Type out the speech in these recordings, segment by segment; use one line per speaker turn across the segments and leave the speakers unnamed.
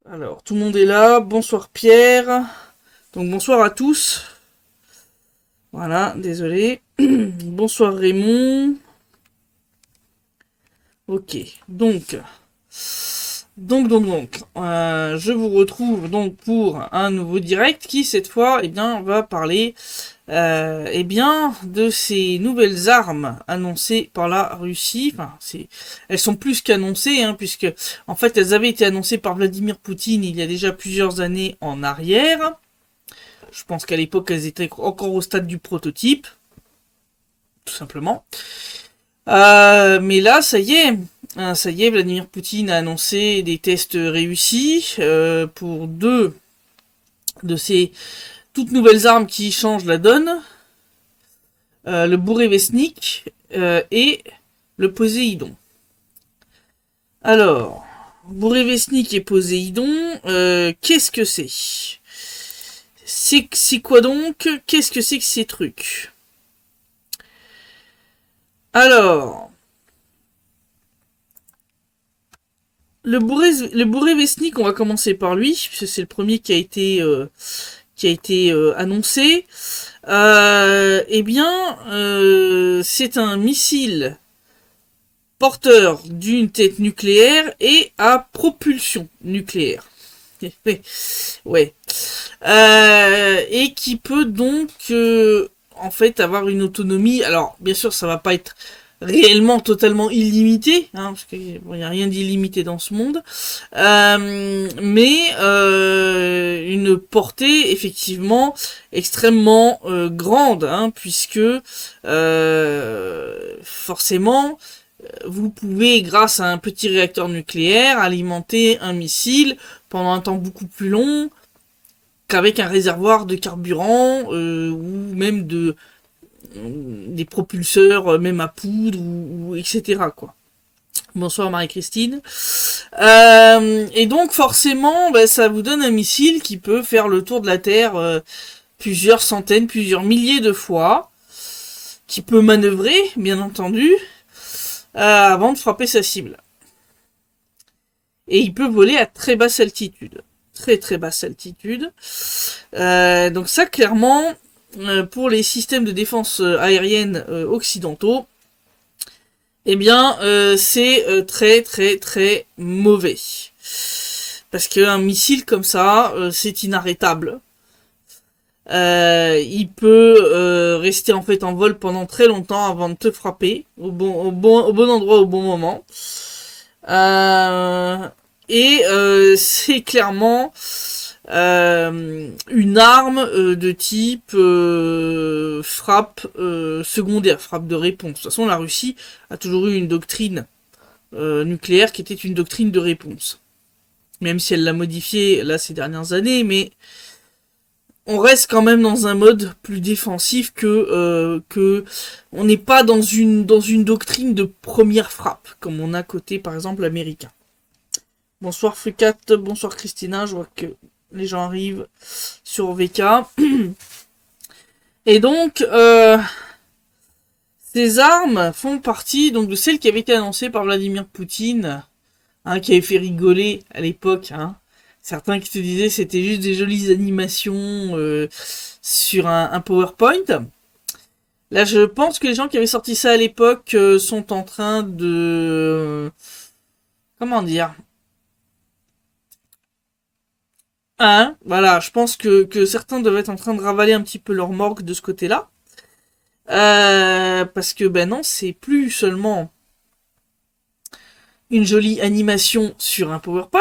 Alors, tout le monde est là. Bonsoir Pierre. Donc bonsoir à tous. Voilà, désolé. Bonsoir Raymond. Ok, donc, je vous retrouve donc pour un nouveau direct qui cette fois, eh bien, va parler, eh bien, de ces nouvelles armes annoncées par la Russie. Enfin, elles sont plus qu'annoncées, hein, puisque en fait, elles avaient été annoncées par Vladimir Poutine il y a déjà plusieurs années en arrière. Je pense qu'à l'époque, elles étaient encore au stade du prototype, tout simplement. Mais là, ça y est, Vladimir Poutine a annoncé des tests réussis pour deux de ces toutes nouvelles armes qui changent la donne, le Bourevestnik et le Poséidon. Alors, Bourevestnik et Poséidon, qu'est-ce que c'est? C'est quoi donc? Qu'est-ce que c'est que ces trucs? Alors, le Bourevestnik, on va commencer par lui, puisque c'est le premier qui a été annoncé. Eh bien, c'est un missile porteur d'une tête nucléaire et à propulsion nucléaire. Ouais. Et qui peut donc en fait avoir une autonomie. Alors bien sûr ça va pas être réellement totalement illimité, hein, parce qu'il n'y a rien d'illimité dans ce monde, mais une portée effectivement extrêmement grande, hein, puisque forcément vous pouvez, grâce à un petit réacteur nucléaire, alimenter un missile pendant un temps beaucoup plus long qu'avec un réservoir de carburant ou même des propulseurs même à poudre ou etc. quoi. Bonsoir Marie-Christine. Et donc forcément, ça vous donne un missile qui peut faire le tour de la Terre plusieurs centaines, plusieurs milliers de fois, qui peut manœuvrer, bien entendu, avant de frapper sa cible. Et il peut voler à très basse altitude. Très très basse altitude. Donc ça, clairement, pour les systèmes de défense aérienne occidentaux, eh bien, c'est très très très mauvais. Parce qu'un missile comme ça, c'est inarrêtable. Il peut rester en fait en vol pendant très longtemps avant de te frapper au bon endroit au bon moment. Et c'est clairement une arme de type frappe secondaire, frappe de réponse. De toute façon, la Russie a toujours eu une doctrine nucléaire qui était une doctrine de réponse. Même si elle l'a modifiée là ces dernières années, mais on reste quand même dans un mode plus défensif que on n'est pas dans une doctrine de première frappe, comme on a côté par exemple américain. Bonsoir Fucat, bonsoir Christina, je vois que les gens arrivent sur VK. Et donc, ces armes font partie donc de celles qui avaient été annoncées par Vladimir Poutine, hein, qui avait fait rigoler à l'époque, hein. Certains qui te disaient c'était juste des jolies animations sur un PowerPoint. Là, je pense que les gens qui avaient sorti ça à l'époque sont en train de... comment dire ? Hein, voilà, je pense que certains devaient être en train de ravaler un petit peu leur morgue de ce côté-là. Parce que, ben non, c'est plus seulement une jolie animation sur un PowerPoint.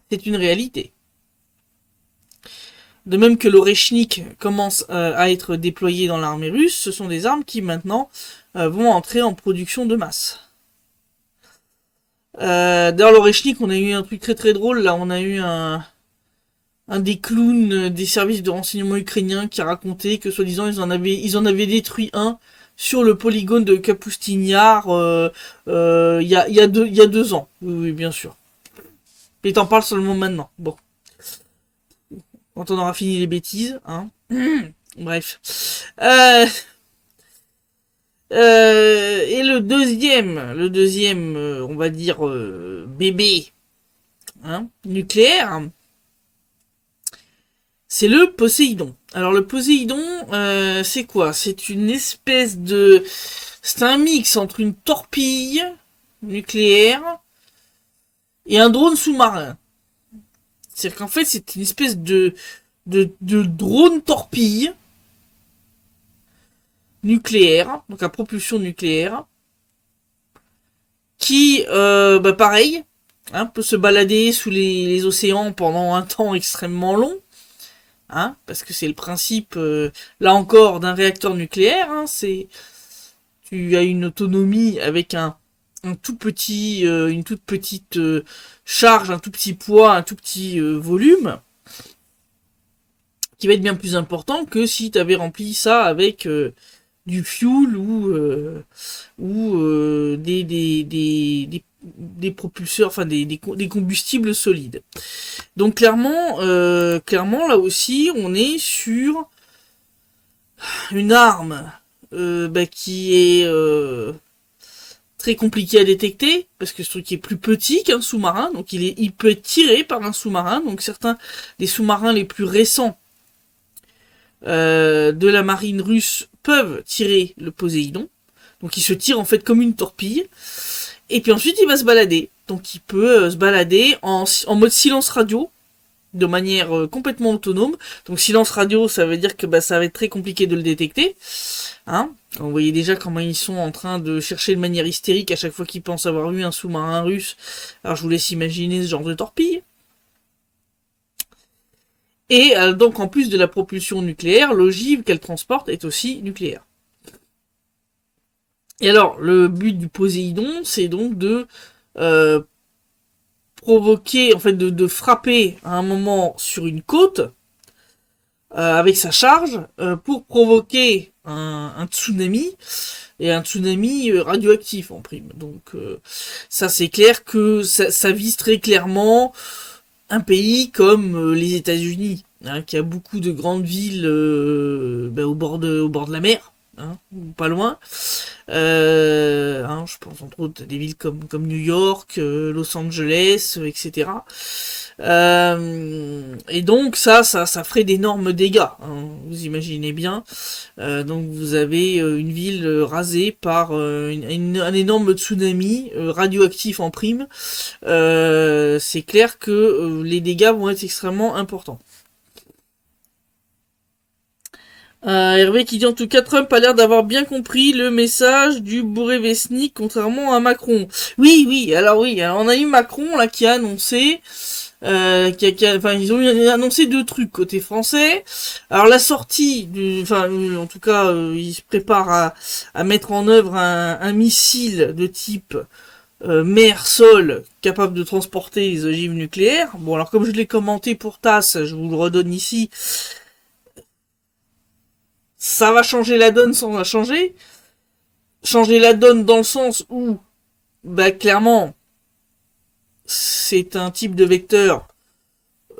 C'est une réalité. De même que l'Oreshnik commence à être déployé dans l'armée russe, ce sont des armes qui maintenant vont entrer en production de masse. D'ailleurs, l'Oreshnik, on a eu un truc très très drôle, là, on a eu un des clowns des services de renseignement ukrainiens qui a raconté que soi-disant ils en avaient détruit un sur le polygone de Kapustiniar il y a 2 ans. Oui, bien sûr. Et t'en parles seulement maintenant. Bon. Quand on aura fini les bêtises, hein. Bref. Et le deuxième, on va dire, bébé, hein, nucléaire, c'est le Poséidon. Alors le Poséidon, c'est quoi? C'est une espèce de... C'est un mix entre une torpille nucléaire et un drone sous-marin. C'est-à-dire qu'en fait, c'est une espèce de drone torpille nucléaire, donc à propulsion nucléaire, qui, pareil, hein, peut se balader sous les océans pendant un temps extrêmement long, hein, parce que c'est le principe, là encore, d'un réacteur nucléaire, hein, tu as une autonomie avec un tout petit, une toute petite charge, un tout petit poids, un tout petit volume, qui va être bien plus important que si tu avais rempli ça avec du fuel ou des propulseurs, enfin des combustibles solides. Donc clairement là aussi, on est sur une arme qui est très compliqué à détecter, parce que ce truc est plus petit qu'un sous-marin, donc il peut être tiré par un sous-marin, donc certains des sous-marins les plus récents de la marine russe peuvent tirer le Poséidon, donc il se tire en fait comme une torpille, et puis ensuite il va se balader, donc il peut se balader en mode silence radio, de manière complètement autonome. Donc silence radio, ça veut dire que ça va être très compliqué de le détecter. Hein, vous voyez déjà comment ils sont en train de chercher de manière hystérique à chaque fois qu'ils pensent avoir vu un sous-marin russe. Alors je vous laisse imaginer ce genre de torpille. Et donc en plus de la propulsion nucléaire, l'ogive qu'elle transporte est aussi nucléaire. Et alors le but du Poséidon, c'est donc de provoquer, en fait de frapper à un moment sur une côte avec sa charge pour provoquer un tsunami, et un tsunami radioactif en prime. Donc ça c'est clair que ça vise très clairement un pays comme les États-Unis, hein, qui a beaucoup de grandes villes au bord de la mer, hein, ou pas loin. Je pense entre autres à des villes comme New York, Los Angeles, etc. Et donc ça ferait d'énormes dégâts, hein, vous imaginez bien. Donc vous avez une ville rasée par un énorme tsunami radioactif en prime. C'est clair que les dégâts vont être extrêmement importants. Hervé qui dit en tout cas Trump a l'air d'avoir bien compris le message du Bourré-Vesnik contrairement à Macron. Oui, alors on a eu Macron là qui a annoncé ils ont annoncé deux trucs côté français. Alors la sortie en tout cas ils se préparent à mettre en œuvre un missile de type mer-sol capable de transporter les ogives nucléaires. Bon alors comme je l'ai commenté pour TASS, je vous le redonne ici. Ça va changer la donne sans la changer. Changer la donne dans le sens où, clairement, c'est un type de vecteur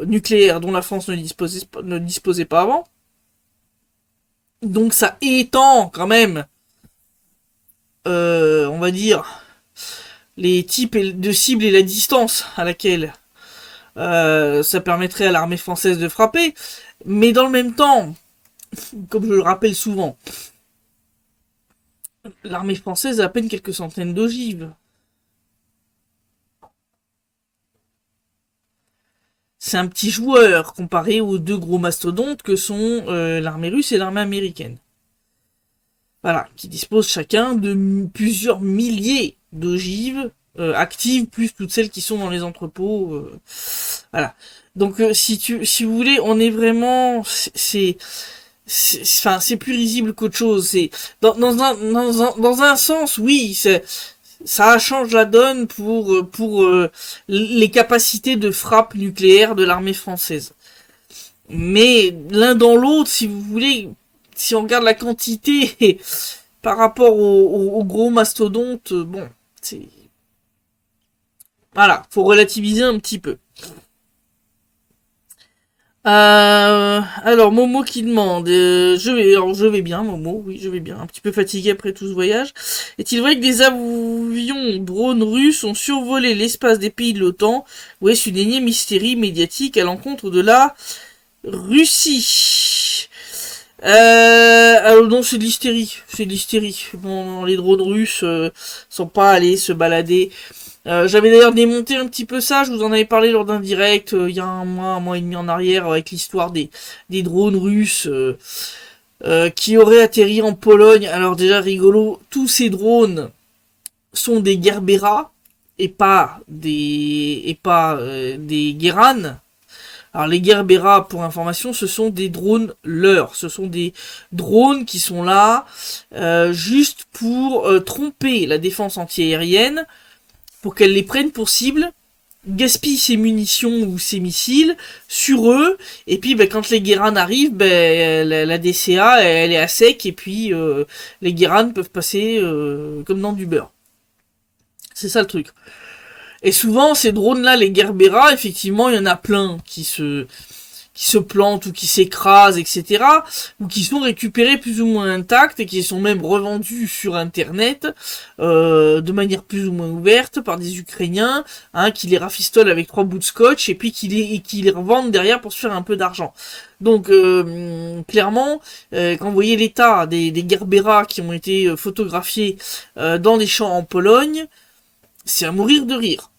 nucléaire dont la France ne disposait pas avant. Donc ça étend quand même, on va dire, les types de cibles et la distance à laquelle ça permettrait à l'armée française de frapper. Mais dans le même temps, comme je le rappelle souvent, l'armée française a à peine quelques centaines d'ogives. C'est un petit joueur comparé aux deux gros mastodontes que sont l'armée russe et l'armée américaine. Voilà, qui disposent chacun de plusieurs milliers d'ogives actives, plus toutes celles qui sont dans les entrepôts. Voilà. Donc si vous voulez, on est vraiment... c'est plus risible qu'autre chose. C'est dans un sens, oui, ça change la donne pour les capacités de frappe nucléaire de l'armée française. Mais l'un dans l'autre, si vous voulez, si on regarde la quantité par rapport au gros mastodonte, bon, c'est voilà, faut relativiser un petit peu. Alors Momo qui demande, je vais bien Momo, oui je vais bien, un petit peu fatigué après tout ce voyage. Est-il vrai que des avions drones russes ont survolé l'espace des pays de l'OTAN, ou est-ce une énième hystérie médiatique à l'encontre de la Russie? Alors non, c'est de l'hystérie, c'est de l'hystérie. Bon, les drones russes sont pas allés se balader. J'avais d'ailleurs démonté un petit peu ça, je vous en avais parlé lors d'un direct il y a un mois et demi en arrière avec l'histoire des drones russes qui auraient atterri en Pologne. Alors déjà rigolo, tous ces drones sont des Gerbera et pas des Geran. Alors les Gerbera, pour information, ce sont des drones leurres. Ce sont des drones qui sont là juste pour tromper la défense antiaérienne, pour qu'elle les prenne pour cible, gaspille ses munitions ou ses missiles sur eux, et puis quand les Guéranes arrivent, la DCA elle est à sec, et puis les Guéranes peuvent passer comme dans du beurre. C'est ça le truc. Et souvent ces drones là, les Gerbera, effectivement il y en a plein qui se plantent ou qui s'écrasent, etc., ou qui sont récupérés plus ou moins intacts et qui sont même revendus sur Internet de manière plus ou moins ouverte par des Ukrainiens, qui les rafistolent avec 3 bouts de scotch et puis qui les revendent derrière pour se faire un peu d'argent. Donc clairement, quand vous voyez l'état des Gerbera qui ont été photographiés dans des champs en Pologne, c'est à mourir de rire.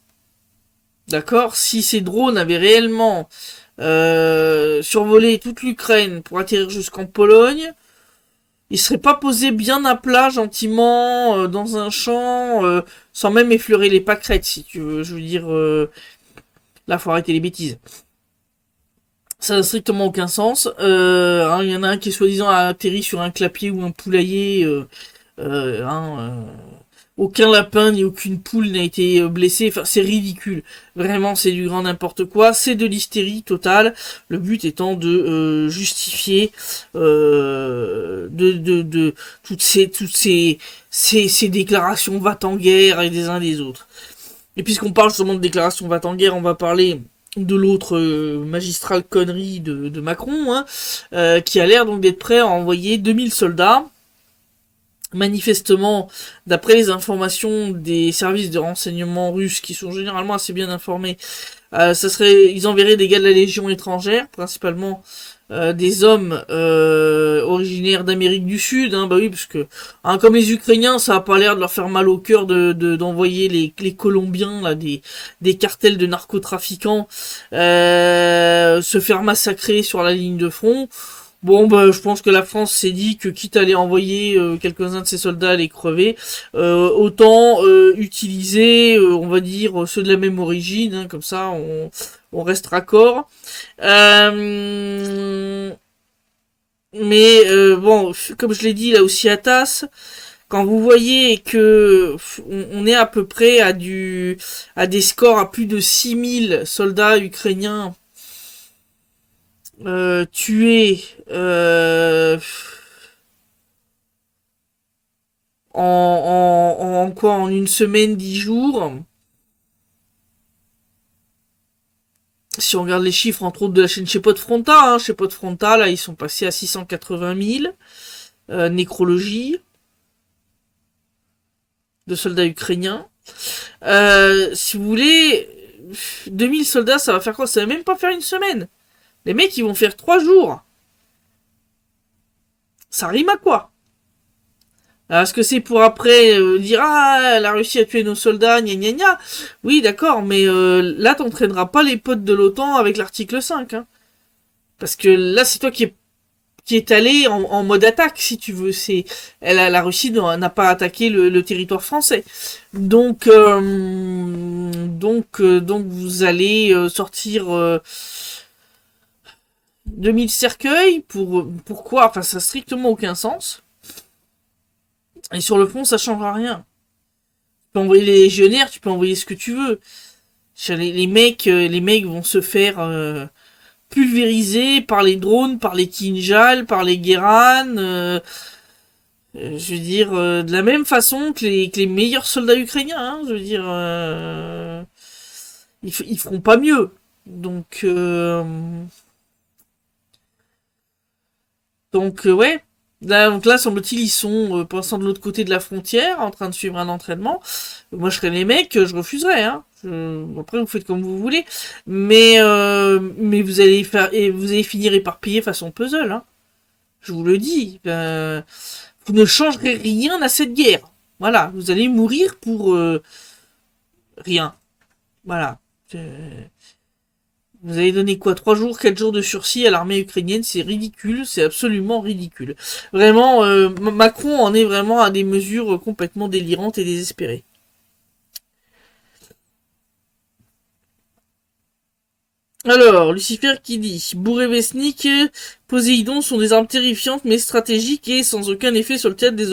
D'accord? Si ces drones avaient réellement survoler toute l'Ukraine pour atterrir jusqu'en Pologne, il serait pas posé bien à plat gentiment dans un champ sans même effleurer les pâquerettes, si tu veux. Je veux dire, là faut arrêter les bêtises. Ça n'a strictement aucun sens. Il y en a un qui est soi-disant atterri sur un clapier ou un poulailler. Euh, hein, euh, Aucun lapin ni aucune poule n'a été blessé. Enfin, c'est ridicule. Vraiment, c'est du grand n'importe quoi. C'est de l'hystérie totale. Le but étant de justifier de toutes ces déclarations va-t-en-guerre et des uns des autres. Et puisqu'on parle justement de déclarations va-t-en-guerre, on va parler de l'autre magistrale connerie de Macron, qui a l'air donc d'être prêt à envoyer 2000 soldats. Manifestement, d'après les informations des services de renseignement russes, qui sont généralement assez bien informés, ils enverraient des gars de la Légion étrangère, principalement des hommes originaires d'Amérique du Sud, bah oui, parce que comme les Ukrainiens, ça a pas l'air de leur faire mal au cœur d'envoyer les Colombiens, là, des cartels de narcotrafiquants, se faire massacrer sur la ligne de front. Bon, je pense que la France s'est dit que quitte à aller envoyer quelques-uns de ses soldats à les crever, autant utiliser, on va dire, ceux de la même origine, comme ça on reste raccord. Mais bon, comme je l'ai dit là aussi à TAS, quand vous voyez que on est à peu près à des scores à plus de 6000 soldats ukrainiens tués en quoi, en une semaine, 10 jours. Si on regarde les chiffres, entre autres, de la chaîne chez Podfronta, chez Podfronta, là, ils sont passés à 680 000 nécrologies de soldats ukrainiens. Si vous voulez, 2000 soldats, ça va faire quoi? Ça va même pas faire une semaine. Les mecs, ils vont faire 3 jours. Ça rime à quoi? Est-ce que c'est pour après dire la Russie a tué nos soldats, gna gna gna? Oui, d'accord, mais là t'entraîneras pas les potes de l'OTAN avec l'article 5, parce que là c'est toi qui est allé en mode attaque, si tu veux. La Russie n'a pas attaqué le territoire français, donc vous allez sortir 2000 cercueils pourquoi? Enfin, ça n'a strictement aucun sens. Et sur le fond, ça changera rien. Tu peux envoyer les légionnaires, tu peux envoyer ce que tu veux. Les mecs vont se faire pulvériser par les drones, par les Kinjal, par les Geran. Je veux dire, de la même façon que les meilleurs soldats ukrainiens. Je veux dire, ils feront pas mieux. Donc, ouais. Là, semble-t-il, ils sont pour l'instant de l'autre côté de la frontière, en train de suivre un entraînement. Moi, je serais les mecs, je refuserais. Hein. Après, vous faites comme vous voulez, mais vous allez finir éparpillé façon puzzle. Hein. Je vous le dis. Vous ne changerez rien à cette guerre. Voilà, vous allez mourir pour rien. Voilà. Vous avez donné quoi, 3 jours, 4 jours de sursis à l'armée ukrainienne, c'est ridicule, c'est absolument ridicule. Vraiment, Macron en est vraiment à des mesures complètement délirantes et désespérées. Alors, Lucifer qui dit Bourré-Vesnik, Poséidon sont des armes terrifiantes mais stratégiques et sans aucun effet sur le théâtre de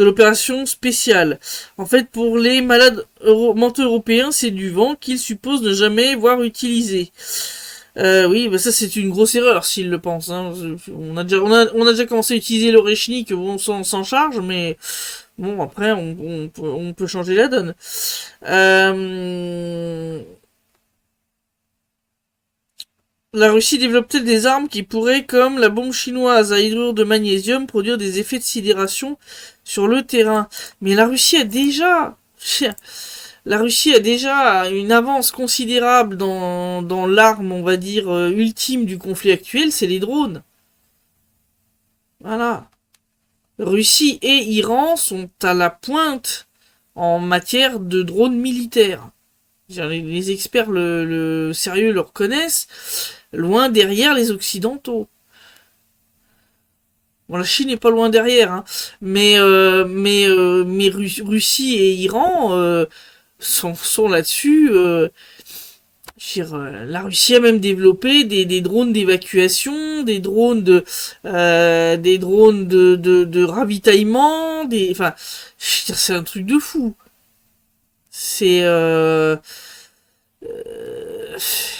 l'opération spéciale. En fait, pour les malades mentaux européens, c'est du vent qu'ils supposent ne jamais voir utilisé. Oui, bah ça c'est une grosse erreur s'ils le pensent. Hein. On a déjà commencé à utiliser l'Orechnik, bon, sans charge, mais bon, après on peut changer la donne. La Russie développe-t-elle des armes qui pourraient, comme la bombe chinoise à hydrure de magnésium, produire des effets de sidération sur le terrain? Mais la Russie a déjà une avance considérable dans l'arme, on va dire, ultime du conflit actuel, c'est les drones. Voilà. Russie et Iran sont à la pointe en matière de drones militaires. Les experts le sérieux le reconnaissent, loin derrière les Occidentaux. Bon, la Chine n'est pas loin derrière, hein, mais Russie et Iran sont là-dessus. La Russie a même développé des drones d'évacuation, des drones de ravitaillement, enfin, c'est un truc de fou. C'est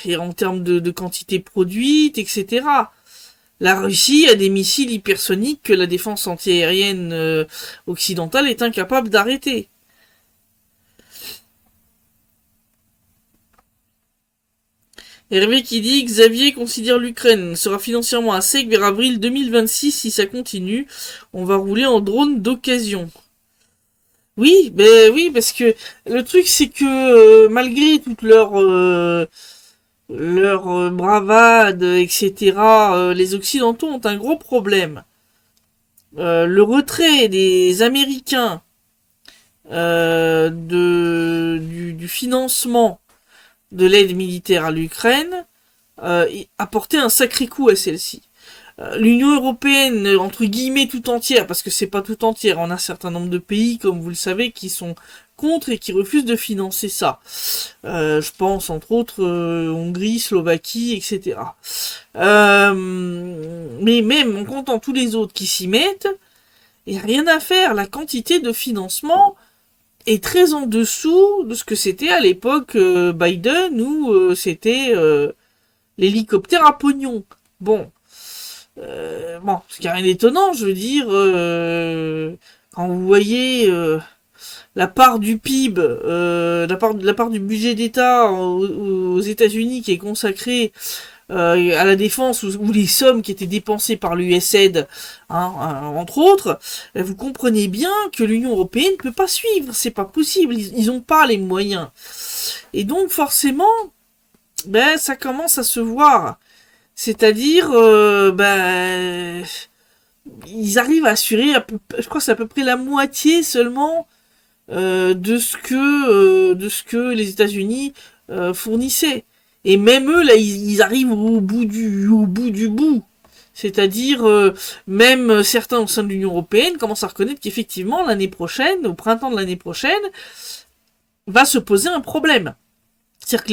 et en termes de quantité produite, etc. La Russie a des missiles hypersoniques que la défense antiaérienne occidentale est incapable d'arrêter. Hervé qui dit Xavier considère l'Ukraine sera financièrement à sec vers avril 2026 si ça continue. On va rouler en drone d'occasion. Oui, oui, parce que le truc c'est que malgré toute leur bravade, etc., les Occidentaux ont un gros problème. Le retrait des Américains du financement de l'aide militaire à l'Ukraine apportait un sacré coup à celle-ci. L'Union européenne, entre guillemets, tout entière, parce que c'est pas tout entière, on a un certain nombre de pays, comme vous le savez, qui sont contre et qui refusent de financer ça. Je pense entre autres Hongrie, Slovaquie, etc. Mais même en comptant tous les autres qui s'y mettent, il n'y a rien à faire. La quantité de financement est très en dessous de ce que c'était à l'époque Biden, où c'était l'hélicoptère à pognon. Bon, ce qui n'est rien d'étonnant, je veux dire, quand vous voyez la part du PIB, la part du budget d'État aux États-Unis qui est consacrée à la défense, ou les sommes qui étaient dépensées par l'USAID, entre autres, vous comprenez bien que l'Union européenne ne peut pas suivre, c'est pas possible, ils n'ont pas les moyens. Et donc forcément, ça commence à se voir. C'est-à-dire, ils arrivent à assurer, je crois que c'est à peu près la moitié seulement de ce que les États-Unis fournissaient. Et même eux, là, ils arrivent au bout du bout. C'est-à-dire, même certains au sein de l'Union européenne commencent à reconnaître qu'effectivement, l'année prochaine, au printemps de l'année prochaine, va se poser un problème. C'est-à-dire que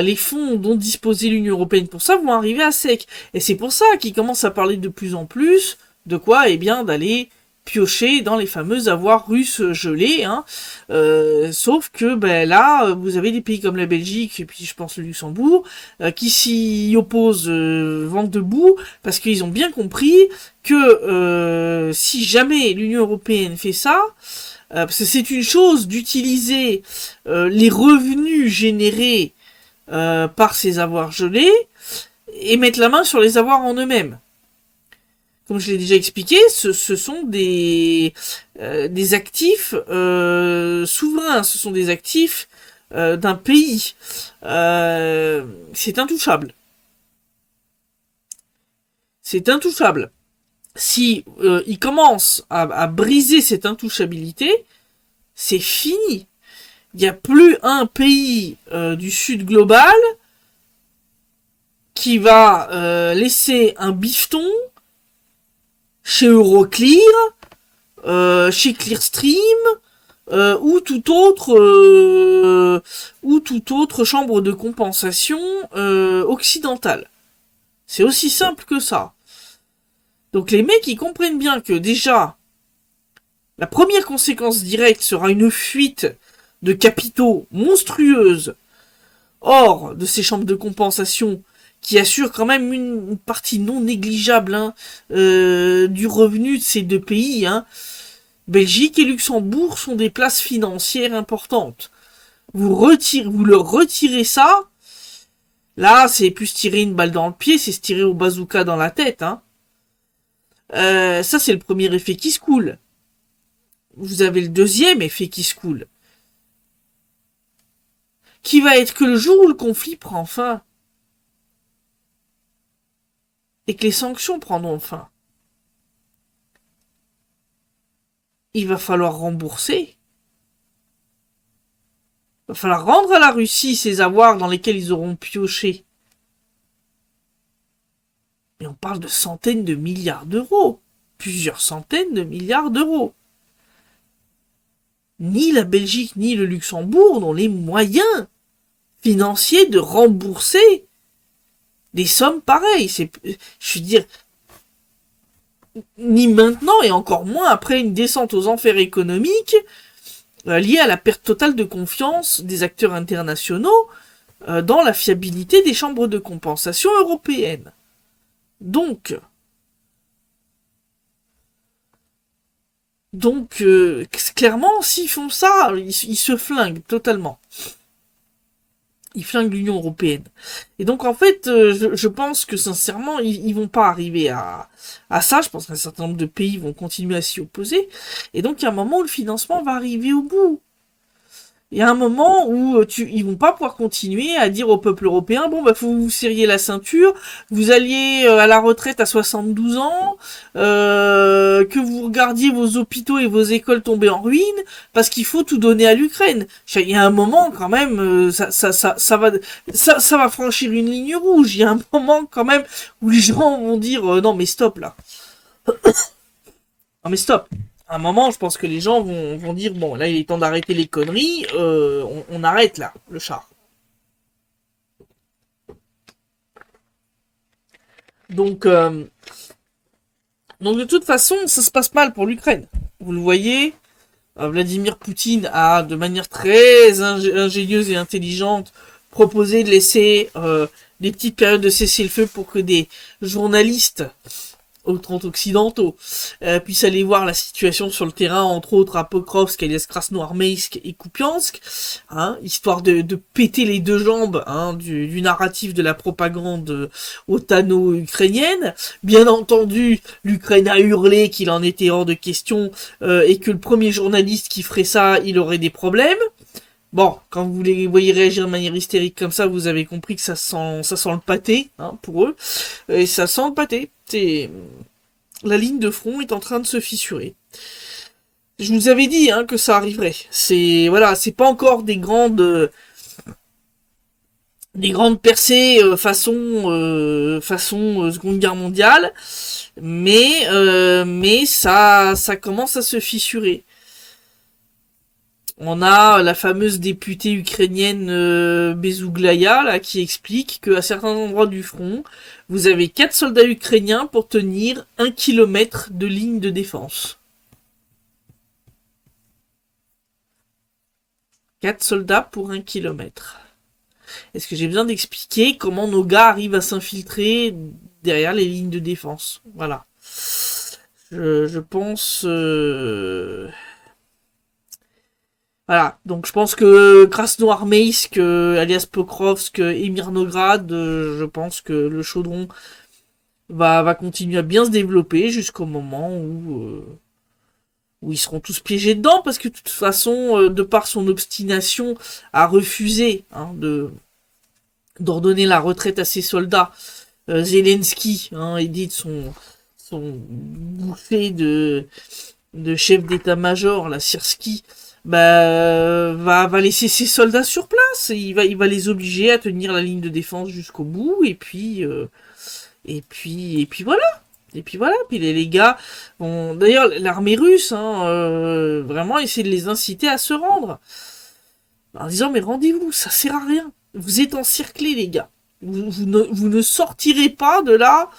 les fonds dont disposait l'Union européenne pour ça vont arriver à sec. Et c'est pour ça qu'ils commencent à parler de plus en plus de quoi, d'aller piocher dans les fameux avoirs russes gelés, sauf que là vous avez des pays comme la Belgique et puis je pense le Luxembourg qui s'y opposent vent debout parce qu'ils ont bien compris que si jamais l'Union européenne fait ça, parce que c'est une chose d'utiliser les revenus générés par ces avoirs gelés et mettre la main sur les avoirs en eux-mêmes. Comme je l'ai déjà expliqué, ce sont des actifs souverains, ce sont des actifs d'un pays. C'est intouchable. C'est intouchable. Si il commence à briser cette intouchabilité, c'est fini. Il n'y a plus un pays du Sud global qui va laisser un bifton chez Euroclear, chez Clearstream, ou toute autre chambre de compensation occidentale. C'est aussi simple que ça. Donc les mecs, ils comprennent bien que déjà, la première conséquence directe sera une fuite de capitaux monstrueuse hors de ces chambres de compensation qui assurent quand même une partie non négligeable du revenu de ces deux pays. Belgique et Luxembourg sont des places financières importantes. Vous leur retirez ça, là c'est plus se tirer une balle dans le pied, c'est se tirer au bazooka dans la tête. Ça c'est le premier effet qui se coule. Vous avez le deuxième effet qui se coule, qui va être que le jour où le conflit prend fin, et que les sanctions prendront fin, il va falloir rembourser. Il va falloir rendre à la Russie ses avoirs dans lesquels ils auront pioché. Mais on parle de centaines de milliards d'euros. Plusieurs centaines de milliards d'euros. Ni la Belgique ni le Luxembourg n'ont les moyens financiers de rembourser des sommes pareilles. Je veux dire, ni maintenant et encore moins après une descente aux enfers économiques liée à la perte totale de confiance des acteurs internationaux dans la fiabilité des chambres de compensation européennes. Donc, clairement, s'ils font ça, ils se flinguent totalement. Ils flinguent l'Union européenne. Et donc, en fait, je pense que, sincèrement, ils vont pas arriver à ça. Je pense qu'un certain nombre de pays vont continuer à s'y opposer. Et donc, il y a un moment où le financement va arriver au bout. Il y a un moment où ils vont pas pouvoir continuer à dire au peuple européen, bon, bah, faut vous serrer la ceinture, vous alliez à la retraite à 72 ans, que vous regardiez vos hôpitaux et vos écoles tomber en ruine, parce qu'il faut tout donner à l'Ukraine. Il y a un moment, quand même, ça va franchir une ligne rouge. Il y a un moment, quand même, où les gens vont dire, non, mais stop, là. Non, mais stop. À un moment, je pense que les gens vont dire, bon, là, il est temps d'arrêter les conneries, on arrête, là, le char. Donc, de toute façon, ça se passe mal pour l'Ukraine. Vous le voyez, Vladimir Poutine a, de manière très ingénieuse et intelligente, proposé de laisser des petites périodes de cessez-le-feu pour que des journalistes occidentaux puissent aller voir la situation sur le terrain, entre autres à Pokrovsk, alias Krasnoarmeysk et Kupiansk, histoire de péter les deux jambes du narratif de la propagande otano-ukrainienne. Bien entendu, l'Ukraine a hurlé qu'il en était hors de question et que le premier journaliste qui ferait ça, il aurait des problèmes. Bon, quand vous les voyez réagir de manière hystérique comme ça, vous avez compris que ça sent le pâté, pour eux. Et ça sent le pâté. La ligne de front est en train de se fissurer. Je vous avais dit que ça arriverait. C'est pas encore des grandes percées façon Seconde Guerre mondiale, mais ça commence à se fissurer. On a la fameuse députée ukrainienne Bezouglaya là, qui explique qu'à certains endroits du front, vous avez 4 soldats ukrainiens pour tenir 1 kilomètre de ligne de défense. 4 soldats pour 1 kilomètre. Est-ce que j'ai besoin d'expliquer comment nos gars arrivent à s'infiltrer derrière les lignes de défense? Voilà. Je pense... Voilà, donc je pense que Krasnoarmeysk, alias Pokrovsk et Mirnograd, je pense que le chaudron va continuer à bien se développer jusqu'au moment où ils seront tous piégés dedans, parce que de toute façon, de par son obstination à refuser d'ordonner la retraite à ses soldats, Zelensky, aidé de son bouffé de chef d'état-major, la Sirski, va laisser ses soldats sur place. Il va les obliger à tenir la ligne de défense jusqu'au bout, et puis voilà. Et puis voilà, puis les gars, d'ailleurs l'armée russe, vraiment essaie de les inciter à se rendre. En disant, mais rendez-vous, ça sert à rien. Vous êtes encerclés, les gars. Vous ne sortirez pas de là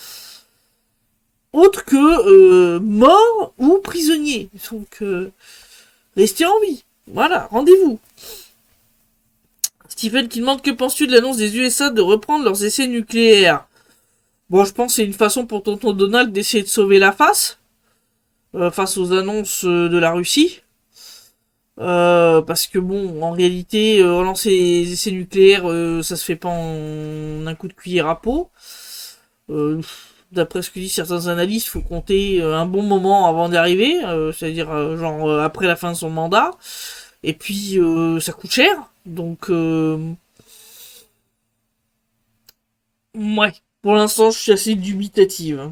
autre que mort ou prisonnier. Donc, restez en vie. Voilà, rendez-vous. Stephen qui demande, que penses-tu de l'annonce des USA de reprendre leurs essais nucléaires? Bon, je pense que c'est une façon pour tonton Donald d'essayer de sauver la face aux annonces de la Russie. Parce que bon, en réalité, relancer les essais nucléaires, ça se fait pas en un coup de cuillère à peau. D'après ce que disent certains analystes, faut compter un bon moment avant d'y arriver, c'est-à-dire après la fin de son mandat. Et puis ça coûte cher, donc ouais. Pour l'instant, je suis assez dubitative.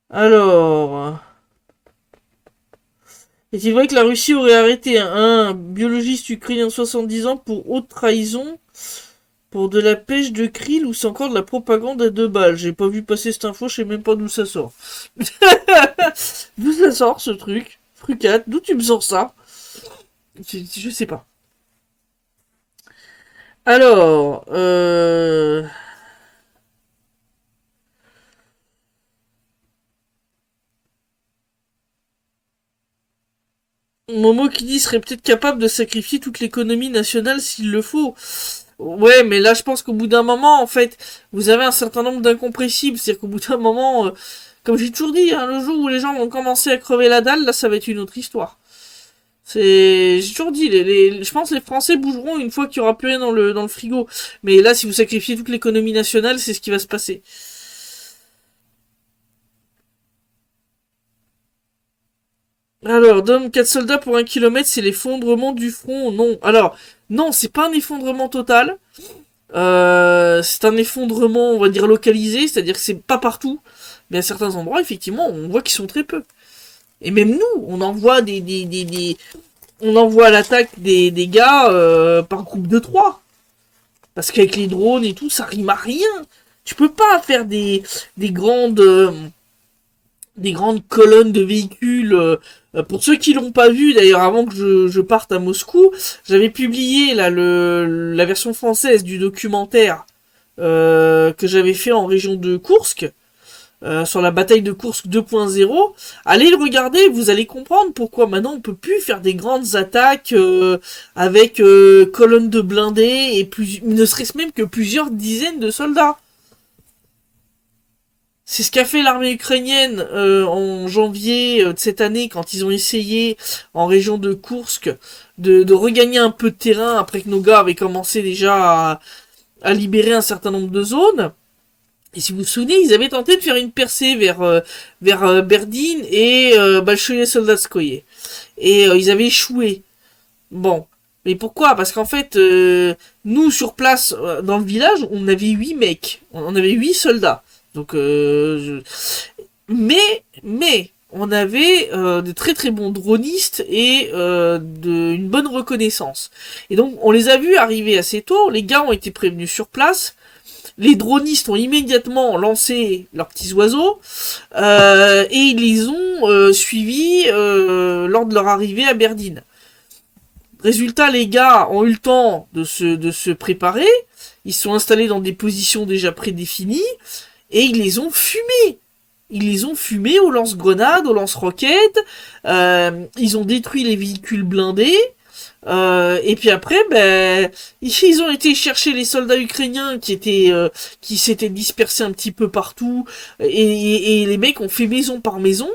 Alors. Est-il vrai que la Russie aurait arrêté un biologiste ukrainien de 70 ans pour haute trahison, pour de la pêche de krill, ou c'est encore de la propagande à 2 balles? J'ai pas vu passer cette info, je sais même pas d'où ça sort. D'où ça sort ce truc? Frucat, d'où tu me sors ça? Je sais pas. Alors, Momo qui dit serait peut-être capable de sacrifier toute l'économie nationale s'il le faut. Ouais, mais là je pense qu'au bout d'un moment, en fait, vous avez un certain nombre d'incompressibles. C'est-à-dire qu'au bout d'un moment, comme j'ai toujours dit, le jour où les gens vont commencer à crever la dalle, là ça va être une autre histoire. J'ai toujours dit, je pense que les Français bougeront une fois qu'il n'y aura plus rien dans le frigo. Mais là, si vous sacrifiez toute l'économie nationale, c'est ce qui va se passer. Alors, Dom, 4 soldats pour 1 kilomètre, c'est l'effondrement du front. Non. Alors, non, c'est pas un effondrement total. C'est un effondrement, on va dire, localisé, c'est-à-dire que c'est pas partout. Mais à certains endroits, effectivement, on voit qu'ils sont très peu. Et même nous, on envoie on envoie à l'attaque des gars par groupe de 3. Parce qu'avec les drones et tout, ça rime à rien. Tu peux pas faire des grandes colonnes de véhicules. Pour ceux qui l'ont pas vu, d'ailleurs, avant que je parte à Moscou, j'avais publié là la version française du documentaire que j'avais fait en région de Koursk. Sur la bataille de Koursk 2.0, allez le regarder, vous allez comprendre pourquoi maintenant on peut plus faire des grandes attaques avec colonnes de blindés et ne serait-ce même que plusieurs dizaines de soldats. C'est ce qu'a fait l'armée ukrainienne en janvier de cette année quand ils ont essayé en région de Koursk de regagner un peu de terrain après que nos gars avaient commencé déjà à libérer un certain nombre de zones. Et si vous vous souvenez, ils avaient tenté de faire une percée vers Berdine et Bolchoye-Soldatskoye. Et ils avaient échoué. Bon. Mais pourquoi? Parce qu'en fait, nous, sur place, dans le village, on avait 8 mecs. On avait 8 soldats. Donc, mais, on avait de très très bons dronistes et une bonne reconnaissance. Et donc, on les a vus arriver assez tôt. Les gars ont été prévenus sur place. Les dronistes ont immédiatement lancé leurs petits oiseaux et ils les ont suivis lors de leur arrivée à Berdine. Résultat, les gars ont eu le temps de se préparer, ils sont installés dans des positions déjà prédéfinies et ils les ont fumés. Ils les ont fumés aux lance-grenades, aux lance-roquettes, ils ont détruit les véhicules blindés. Et puis après, ils ont été chercher les soldats ukrainiens qui s'étaient dispersés un petit peu partout, et les mecs ont fait maison par maison,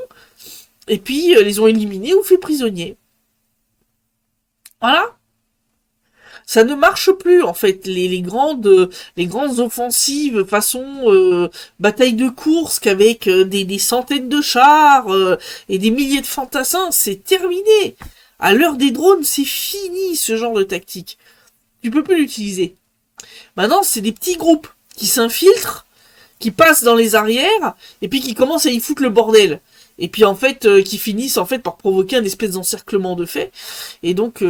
et puis les ont éliminés ou fait prisonniers. Voilà. Ça ne marche plus en fait. Les grandes offensives façon bataille de course qu'avec des centaines de chars et des milliers de fantassins, c'est terminé. À l'heure des drones, c'est fini ce genre de tactique. Tu peux plus l'utiliser. Maintenant, c'est des petits groupes qui s'infiltrent, qui passent dans les arrières et puis qui commencent à y foutre le bordel. Et puis en fait, qui finissent en fait par provoquer un espèce d'encerclement de fait, et donc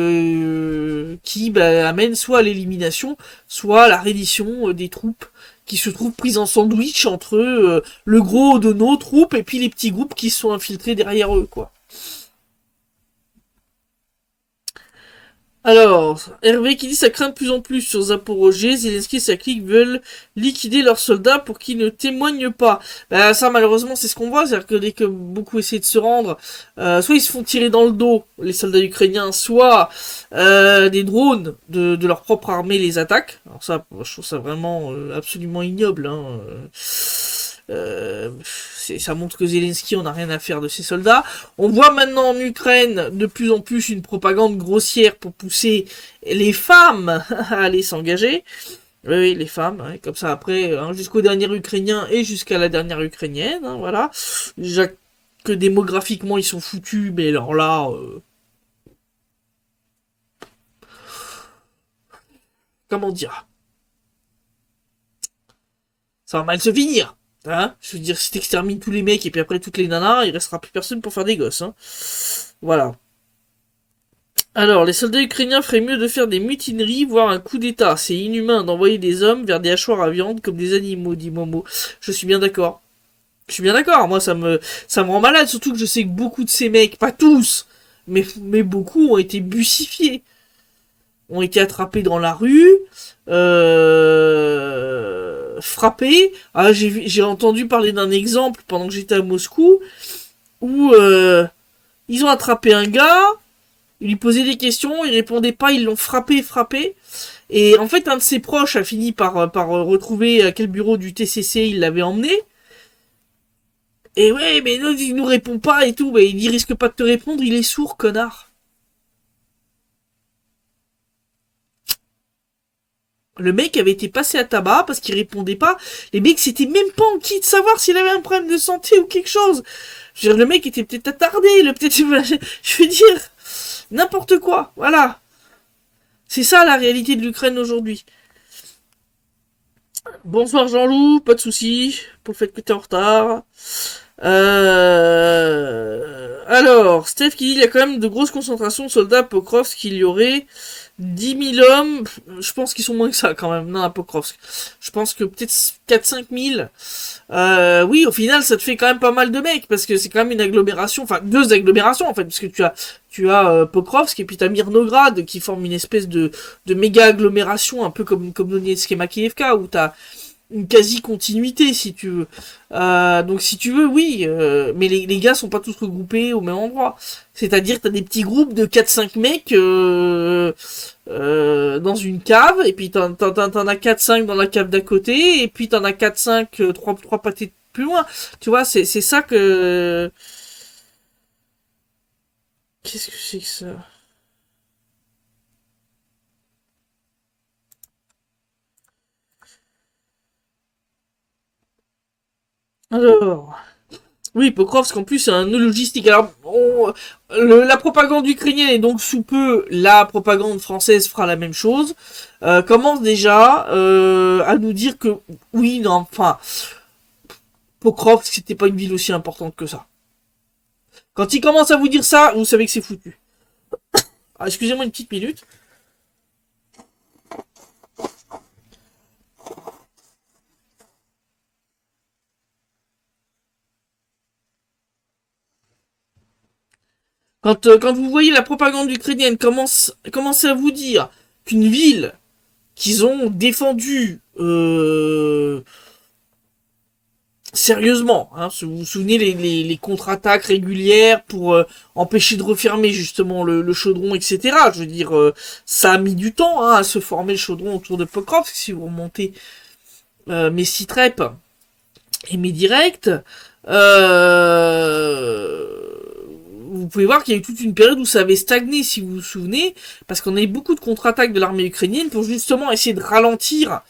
qui amène soit à l'élimination, soit à la reddition des troupes qui se trouvent prises en sandwich entre le gros de nos troupes et puis les petits groupes qui sont infiltrés derrière eux, quoi. Alors, Hervé qui dit ça craint de plus en plus sur Zaporozhye, Zelensky et sa clique veulent liquider leurs soldats pour qu'ils ne témoignent pas. Bah, ça malheureusement c'est ce qu'on voit, c'est-à-dire que dès que beaucoup essaient de se rendre, soit ils se font tirer dans le dos, les soldats ukrainiens, soit des drones de leur propre armée les attaquent. Alors ça, je trouve ça vraiment absolument ignoble, hein. Ça montre que Zelensky on n'a rien à faire de ses soldats. On voit maintenant en Ukraine de plus en plus une propagande grossière pour pousser les femmes à aller s'engager. Oui, les femmes, hein, comme ça après, hein, jusqu'au dernier Ukrainien et jusqu'à la dernière Ukrainienne, hein, voilà. Déjà que démographiquement ils sont foutus, mais alors là, comment dire, ça va mal se finir. Hein, je veux dire, si t'extermines tous les mecs et puis après toutes les nanas, il restera plus personne pour faire des gosses. Hein. Voilà. Alors, les soldats ukrainiens feraient mieux de faire des mutineries, voire un coup d'état. C'est inhumain d'envoyer des hommes vers des hachoirs à viande comme des animaux, dit Momo. Je suis bien d'accord. Je suis bien d'accord. Moi, ça me rend malade, surtout que je sais que beaucoup de ces mecs, pas tous, mais beaucoup ont été bussifiés. Ont été attrapés dans la rue, frappés. Ah, j'ai entendu parler d'un exemple pendant que j'étais à Moscou, où ils ont attrapé un gars, ils lui posaient des questions, il répondait pas, ils l'ont frappé. Et en fait, un de ses proches a fini par retrouver à quel bureau du TCC il l'avait emmené. Et ouais, mais non, il nous répond pas et tout. Mais il risque pas de te répondre, il est sourd, connard. Le mec avait été passé à tabac parce qu'il répondait pas. Les mecs s'étaient même pas enquis de savoir s'il avait un problème de santé ou quelque chose. Je veux dire, le mec était peut-être attardé, je veux dire, n'importe quoi. Voilà. C'est ça la réalité de l'Ukraine aujourd'hui. Bonsoir Jean-Loup, pas de soucis pour le fait que t'es en retard. Alors, Steph qui dit il y a quand même de grosses concentrations de soldats à Pokrovsk, qu'il y aurait 10 000 hommes. Je pense qu'ils sont moins que ça quand même, non, à Pokrovsk. Je pense que peut-être 4-5 000. Oui, au final, ça te fait quand même pas mal de mecs, parce que c'est quand même une agglomération, enfin deux agglomérations en fait, parce que tu as Pokrovsk et puis t'as Mirnograd qui forment une espèce de méga agglomération, un peu comme Donetsk et Makiivka, où t'as une quasi-continuité, si tu veux. Donc si tu veux, oui, mais les gars sont pas tous regroupés au même endroit. C'est-à-dire t'as des petits groupes de 4-5 mecs dans une cave, et puis t'en as 4-5 dans la cave d'à côté, et puis t'en as 4-5, 3 pâtés plus loin. Tu vois, c'est ça que... Qu'est-ce que c'est que ça? Alors... Oui, Pokrovsk en plus c'est un nœud logistique. Alors, la propagande ukrainienne et donc sous peu la propagande française fera la même chose. Commence déjà à nous dire que oui, non, enfin, Pokrovsk c'était pas une ville aussi importante que ça. Quand il commence à vous dire ça, vous savez que c'est foutu. Ah, excusez-moi une petite minute. Quand vous voyez la propagande ukrainienne commencer à vous dire qu'une ville qu'ils ont défendue sérieusement, hein, vous vous souvenez les contre-attaques régulières pour empêcher de refermer justement le chaudron, etc. Je veux dire, ça a mis du temps hein, à se former le chaudron autour de Pokrovsk, si vous remontez mes Citrep et mes directs. vous pouvez voir qu'il y a eu toute une période où ça avait stagné, si vous vous souvenez, parce qu'on a eu beaucoup de contre-attaques de l'armée ukrainienne pour justement essayer de ralentir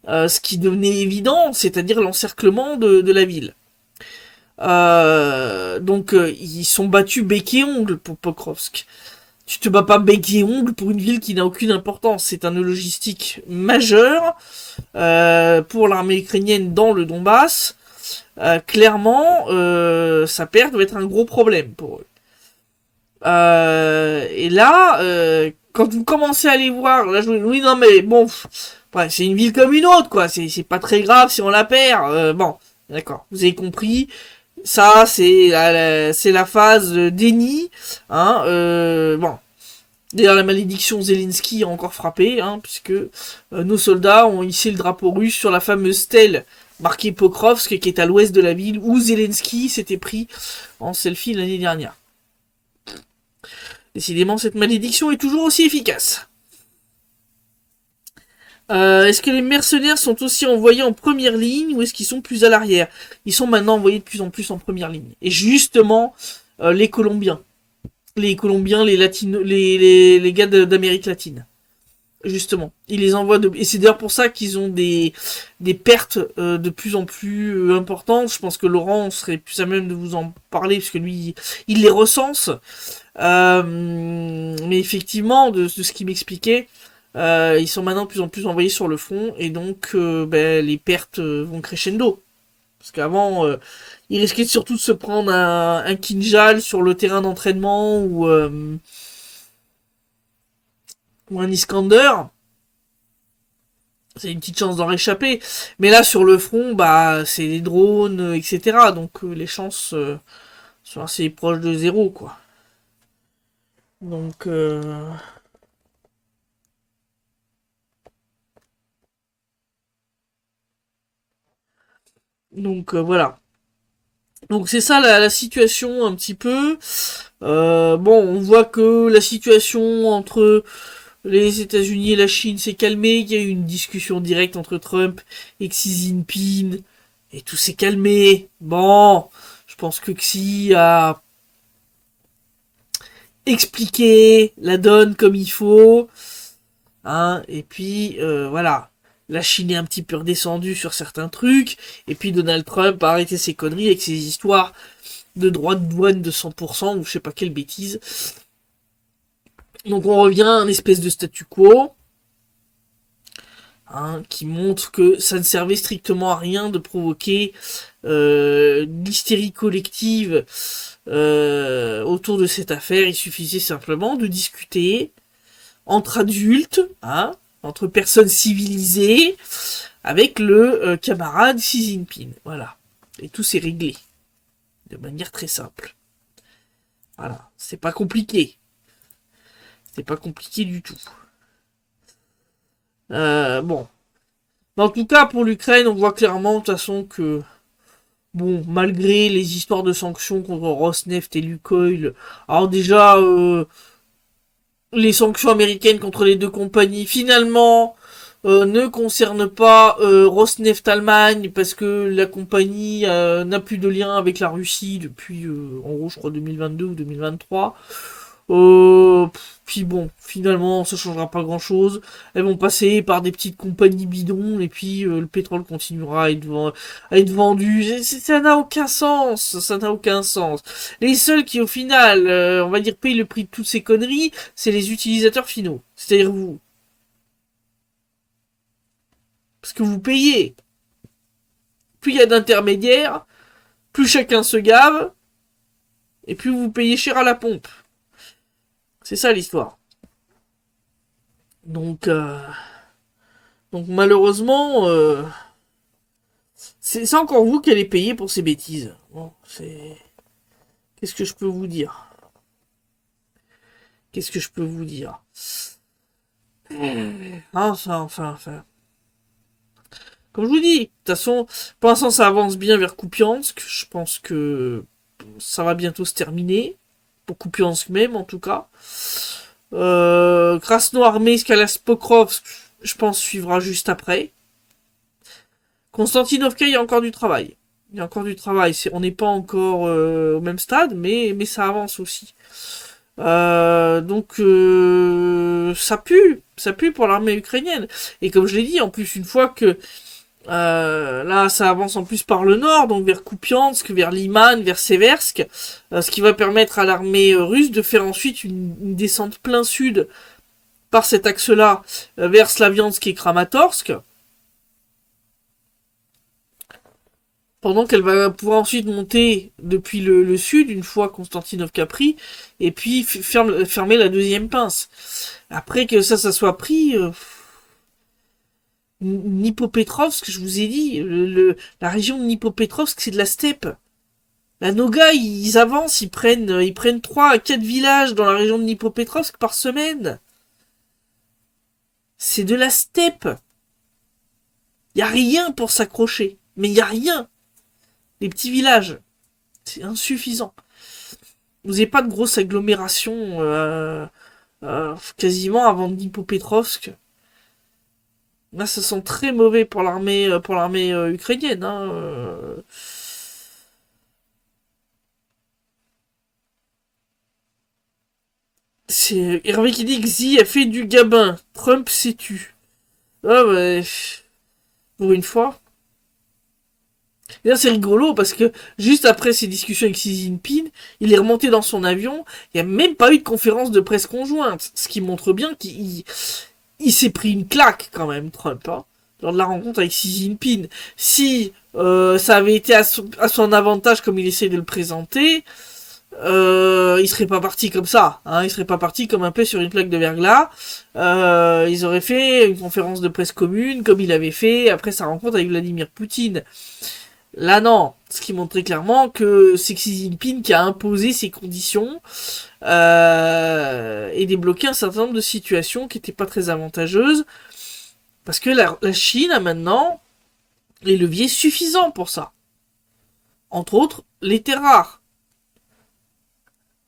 ce qui devenait évident, c'est-à-dire l'encerclement de la ville. Donc ils sont battus bec et ongle pour Pokrovsk. Tu te bats pas bec et ongle pour une ville qui n'a aucune importance. C'est un logistique majeur pour l'armée ukrainienne dans le Donbass. Clairement, sa perte va être un gros problème pour eux. Et là, quand vous commencez à aller voir, là, oui, non, mais bon, ouais, c'est une ville comme une autre, quoi. C'est pas très grave si on la perd. Bon, d'accord, vous avez compris. Ça, c'est la phase déni. Hein, bon. D'ailleurs, la malédiction Zelensky a encore frappé, hein, puisque nos soldats ont hissé le drapeau russe sur la fameuse stèle marquée Pokrovsk, qui est à l'ouest de la ville, où Zelensky s'était pris en selfie l'année dernière. Décidément, cette malédiction est toujours aussi efficace. Est-ce que les mercenaires sont aussi envoyés en première ligne ou est-ce qu'ils sont plus à l'arrière? Ils sont maintenant envoyés de plus en plus en première ligne. Et justement, les Colombiens, les gars d'Amérique latine. Justement, ils les envoient et c'est d'ailleurs pour ça qu'ils ont des pertes de plus en plus importantes. Je pense que Laurent serait plus à même de vous en parler parce que lui, il les recense. Mais effectivement, de ce qu'il m'expliquait, ils sont maintenant de plus en plus envoyés sur le front et donc les pertes vont crescendo. Parce qu'avant, ils risquaient surtout de se prendre un Kinjal sur le terrain d'entraînement ou un Iskander. C'est une petite chance d'en réchapper. Mais là, sur le front, bah, c'est des drones, etc. Donc les chances sont assez proches de zéro, quoi. Donc voilà. Donc c'est ça la situation un petit peu. Bon, on voit que la situation entre les États-Unis et la Chine s'est calmée. Il y a eu une discussion directe entre Trump et Xi Jinping et tout s'est calmé. Bon, je pense que Xi a expliqué la donne comme il faut. Hein, et puis voilà. La Chine est un petit peu redescendue sur certains trucs. Et puis Donald Trump a arrêté ses conneries avec ses histoires de droits de douane de 100% ou je sais pas quelle bêtise. Donc on revient à un espèce de statu quo. Hein, qui montre que ça ne servait strictement à rien de provoquer l'hystérie collective autour de cette affaire. Il suffisait simplement de discuter entre adultes, hein, entre personnes civilisées, avec le camarade Xi Jinping. Voilà. Et tout s'est réglé. De manière très simple. Voilà. C'est pas compliqué. C'est pas compliqué du tout. Bon. Mais en tout cas, pour l'Ukraine, on voit clairement, de toute façon, que bon, malgré les histoires de sanctions contre Rosneft et Lukoil, alors déjà, les sanctions américaines contre les deux compagnies, finalement, ne concernent pas Rosneft Allemagne, parce que la compagnie n'a plus de lien avec la Russie depuis, en gros, je crois, 2022 ou 2023. Puis bon, finalement, ça changera pas grand chose. Elles vont passer par des petites compagnies bidons, et puis le pétrole continuera à être vendu. Ça n'a aucun sens, ça n'a aucun sens. Les seuls qui, au final, on va dire, payent le prix de toutes ces conneries, c'est les utilisateurs finaux. C'est-à-dire vous. Parce que vous payez. Plus il y a d'intermédiaires, plus chacun se gave, et plus vous payez cher à la pompe. C'est ça l'histoire. Donc malheureusement, c'est encore vous qui allez payer pour ces bêtises. Bon, qu'est-ce que je peux vous dire? Qu'est-ce que je peux vous dire? Enfin. Comme je vous dis, de toute façon, pour l'instant ça avance bien vers Kupiansk. Je pense que ça va bientôt se terminer. Pour Kupiansk même, en tout cas. Krasnoarmeysk à Pokrovsk, je pense, suivra juste après. Konstantinovka, il y a encore du travail. Il y a encore du travail. On n'est pas encore au même stade, mais ça avance aussi. Donc ça pue pour l'armée ukrainienne. Et comme je l'ai dit, en plus une fois que là ça avance en plus par le nord, donc vers Kupiansk, vers Liman, vers Seversk, ce qui va permettre à l'armée russe de faire ensuite une descente plein sud par cet axe-là vers Slaviansk et Kramatorsk. Pendant qu'elle va pouvoir ensuite monter depuis le sud, une fois Konstantinovka pris, et puis fermer la deuxième pince. Après que ça soit pris, Nipopetrovsk, je vous ai dit, la région de Nipopetrovsk, c'est de la steppe. La Noga, ils avancent, ils prennent 3 à 4 villages dans la région de Nipopetrovsk par semaine. C'est de la steppe. Y a rien pour s'accrocher. Mais y a rien. Les petits villages, c'est insuffisant. Vous n'avez pas de grosse agglomération quasiment avant Dnipropetrovsk. Là, ça sent très mauvais pour l'armée ukrainienne. Hein. C'est Hervé qui dit que Xi a fait du gabin. Trump s'est tu. Ah ouais. Pour une fois. Et là, c'est rigolo parce que juste après ces discussions avec Xi Jinping, il est remonté dans son avion. Il n'y a même pas eu de conférence de presse conjointe. Ce qui montre bien qu'il s'est pris une claque quand même, Trump, hein, lors de la rencontre avec Xi Jinping. Si ça avait été à son avantage comme il essaie de le présenter, il serait pas parti comme ça. Hein, il serait pas parti comme un peu sur une plaque de verglas. Ils auraient fait une conférence de presse commune comme il avait fait après sa rencontre avec Vladimir Poutine. Là, non. Ce qui montre très clairement que c'est Xi Jinping qui a imposé ses conditions et débloqué un certain nombre de situations qui n'étaient pas très avantageuses. Parce que la Chine a maintenant les leviers suffisants pour ça. Entre autres, les terres rares.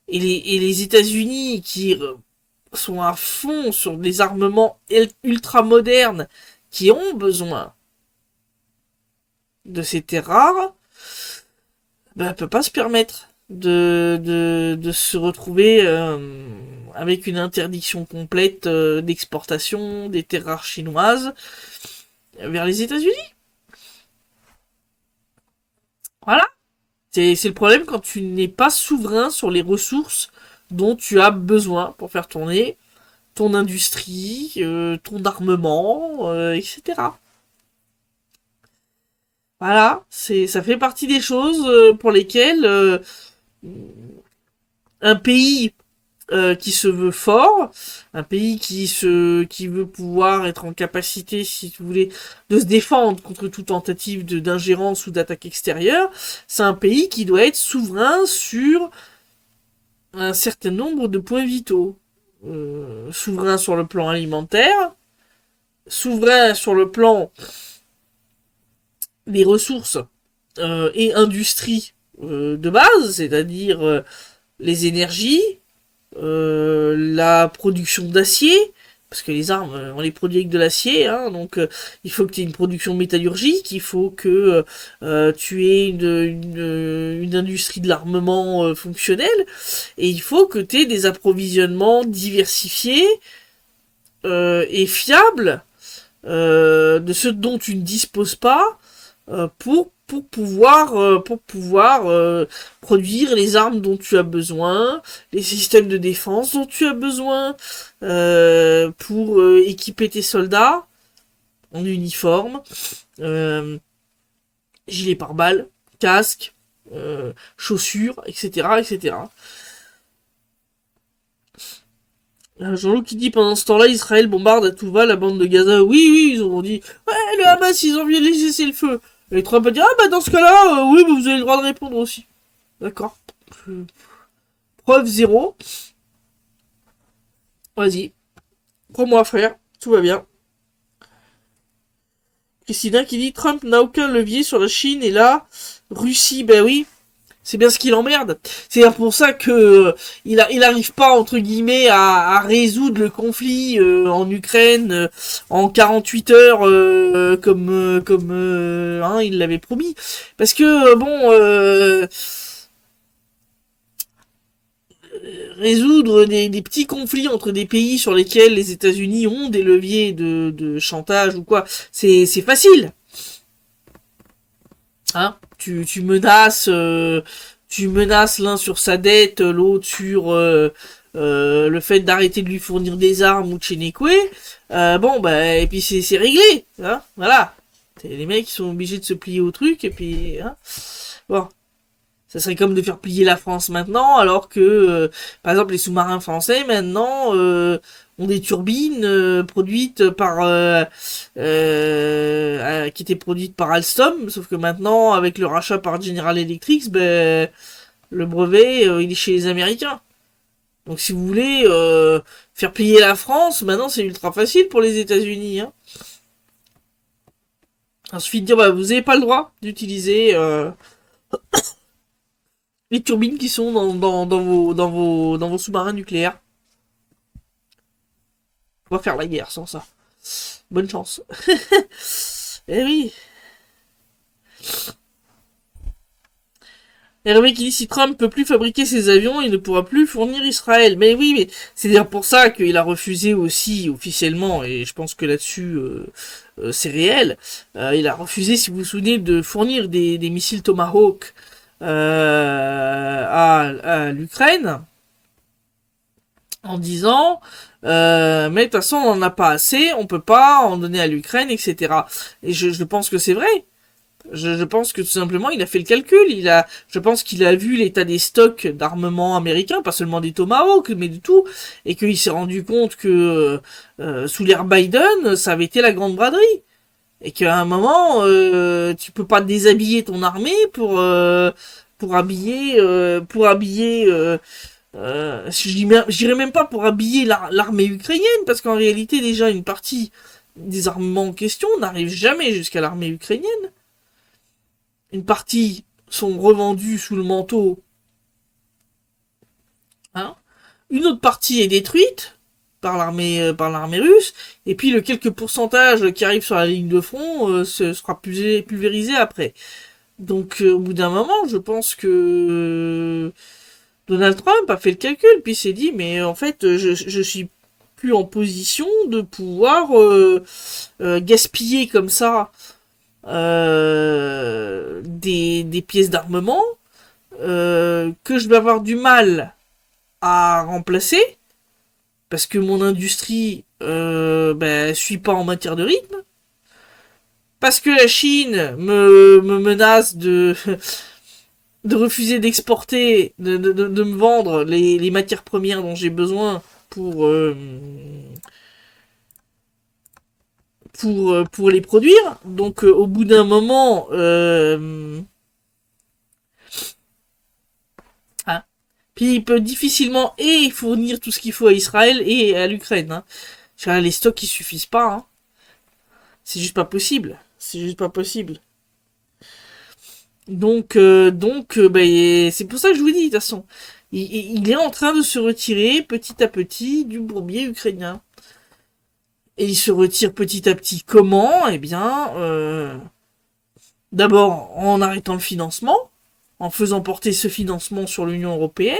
Et les États-Unis qui sont à fond sur des armements ultra modernes qui ont besoin de ces terres rares, ben, peut pas se permettre de se retrouver avec une interdiction complète d'exportation des terres rares chinoises vers les États-Unis. Voilà. C'est le problème quand tu n'es pas souverain sur les ressources dont tu as besoin pour faire tourner ton industrie, ton armement, etc. Voilà, ça fait partie des choses pour lesquelles un pays qui se veut fort, un pays qui veut pouvoir être en capacité, si vous voulez, de se défendre contre toute tentative d'ingérence ou d'attaque extérieure, c'est un pays qui doit être souverain sur un certain nombre de points vitaux. Souverain sur le plan alimentaire, souverain sur le plan des ressources et industries de base, c'est-à-dire les énergies, la production d'acier, parce que les armes, on les produit avec de l'acier, hein, donc il faut que tu aies une production métallurgique, il faut que tu aies une industrie de l'armement fonctionnelle, et il faut que tu aies des approvisionnements diversifiés et fiables de ce dont tu ne disposes pas pour pouvoir produire les armes dont tu as besoin, les systèmes de défense dont tu as besoin, pour équiper tes soldats en uniforme, gilet pare-balles, casque, chaussures, etc., etc. Jean-Loup qui dit pendant ce temps-là, Israël bombarde à tout va la bande de Gaza. Oui, oui, ils ont dit, ouais, le Hamas, ils ont violé cesser le feu. Et Trump a dit, ah bah dans ce cas-là, oui, bah, vous avez le droit de répondre aussi. D'accord. Preuve zéro. Vas-y. Prends-moi, frère. Tout va bien. Christina qui dit, Trump n'a aucun levier sur la Chine et la Russie. Ben oui. C'est bien ce qui l'emmerde. C'est pour ça que il arrive pas entre guillemets à résoudre le conflit en Ukraine en 48 heures comme hein, il l'avait promis. Parce que résoudre des petits conflits entre des pays sur lesquels les États-Unis ont des leviers de chantage ou quoi, c'est facile. Hein, tu menaces l'un sur sa dette, l'autre sur le fait d'arrêter de lui fournir des armes ou de chénéquer. Et puis c'est réglé, hein, voilà. Les mecs qui sont obligés de se plier au truc et puis hein. Bon, ça serait comme de faire plier la France maintenant, alors que, par exemple, les sous-marins français, maintenant, ont des turbines produites par... qui étaient produites par Alstom, sauf que maintenant, avec le rachat par General Electric, le brevet, il est chez les Américains. Donc si vous voulez faire plier la France, maintenant, c'est ultra facile pour les États-Unis. Hein. Il suffit de dire, vous n'avez pas le droit d'utiliser... les turbines qui sont dans vos sous-marins nucléaires. On va faire la guerre sans ça. Bonne chance. Eh oui. Hervé qui dit si Trump peut plus fabriquer ses avions, il ne pourra plus fournir Israël. Mais oui, mais c'est d'ailleurs pour ça qu'il a refusé aussi officiellement, et je pense que là-dessus c'est réel. Il a refusé, si vous vous souvenez, de fournir des missiles Tomahawk à l'Ukraine en disant mais de toute façon on n'en a pas assez, on peut pas en donner à l'Ukraine, etc. Et je pense que c'est vrai. Je pense que tout simplement il a fait le calcul. Je pense qu'il a vu l'état des stocks d'armement américains, pas seulement des Tomahawk, mais de tout, et qu'il s'est rendu compte que sous l'ère Biden, ça avait été la grande braderie. Et qu'à un moment, tu peux pas déshabiller ton armée pour habiller, je dirais même pas pour habiller l'armée ukrainienne, parce qu'en réalité, déjà, une partie des armements en question n'arrive jamais jusqu'à l'armée ukrainienne. Une partie sont revendus sous le manteau. Hein. Une autre partie est détruite par l'armée russe, et puis le quelques pourcentage qui arrive sur la ligne de front sera pulvérisé après. Donc au bout d'un moment, je pense que Donald Trump a fait le calcul, puis s'est dit mais en fait je suis plus en position de pouvoir gaspiller comme ça des pièces d'armement que je vais avoir du mal à remplacer parce que mon industrie suit pas en matière de rythme, parce que la Chine me menace de refuser d'exporter, de me vendre les matières premières dont j'ai besoin pour les produire. Donc au bout d'un moment puis il peut difficilement fournir tout ce qu'il faut à Israël et à l'Ukraine. Hein. Les stocks ils suffisent pas. Hein. C'est juste pas possible. C'est juste pas possible. Donc c'est pour ça que je vous dis, de toute façon, il est en train de se retirer petit à petit du bourbier ukrainien. Et il se retire petit à petit comment? Eh bien, d'abord en arrêtant le financement, en faisant porter ce financement sur l'Union européenne,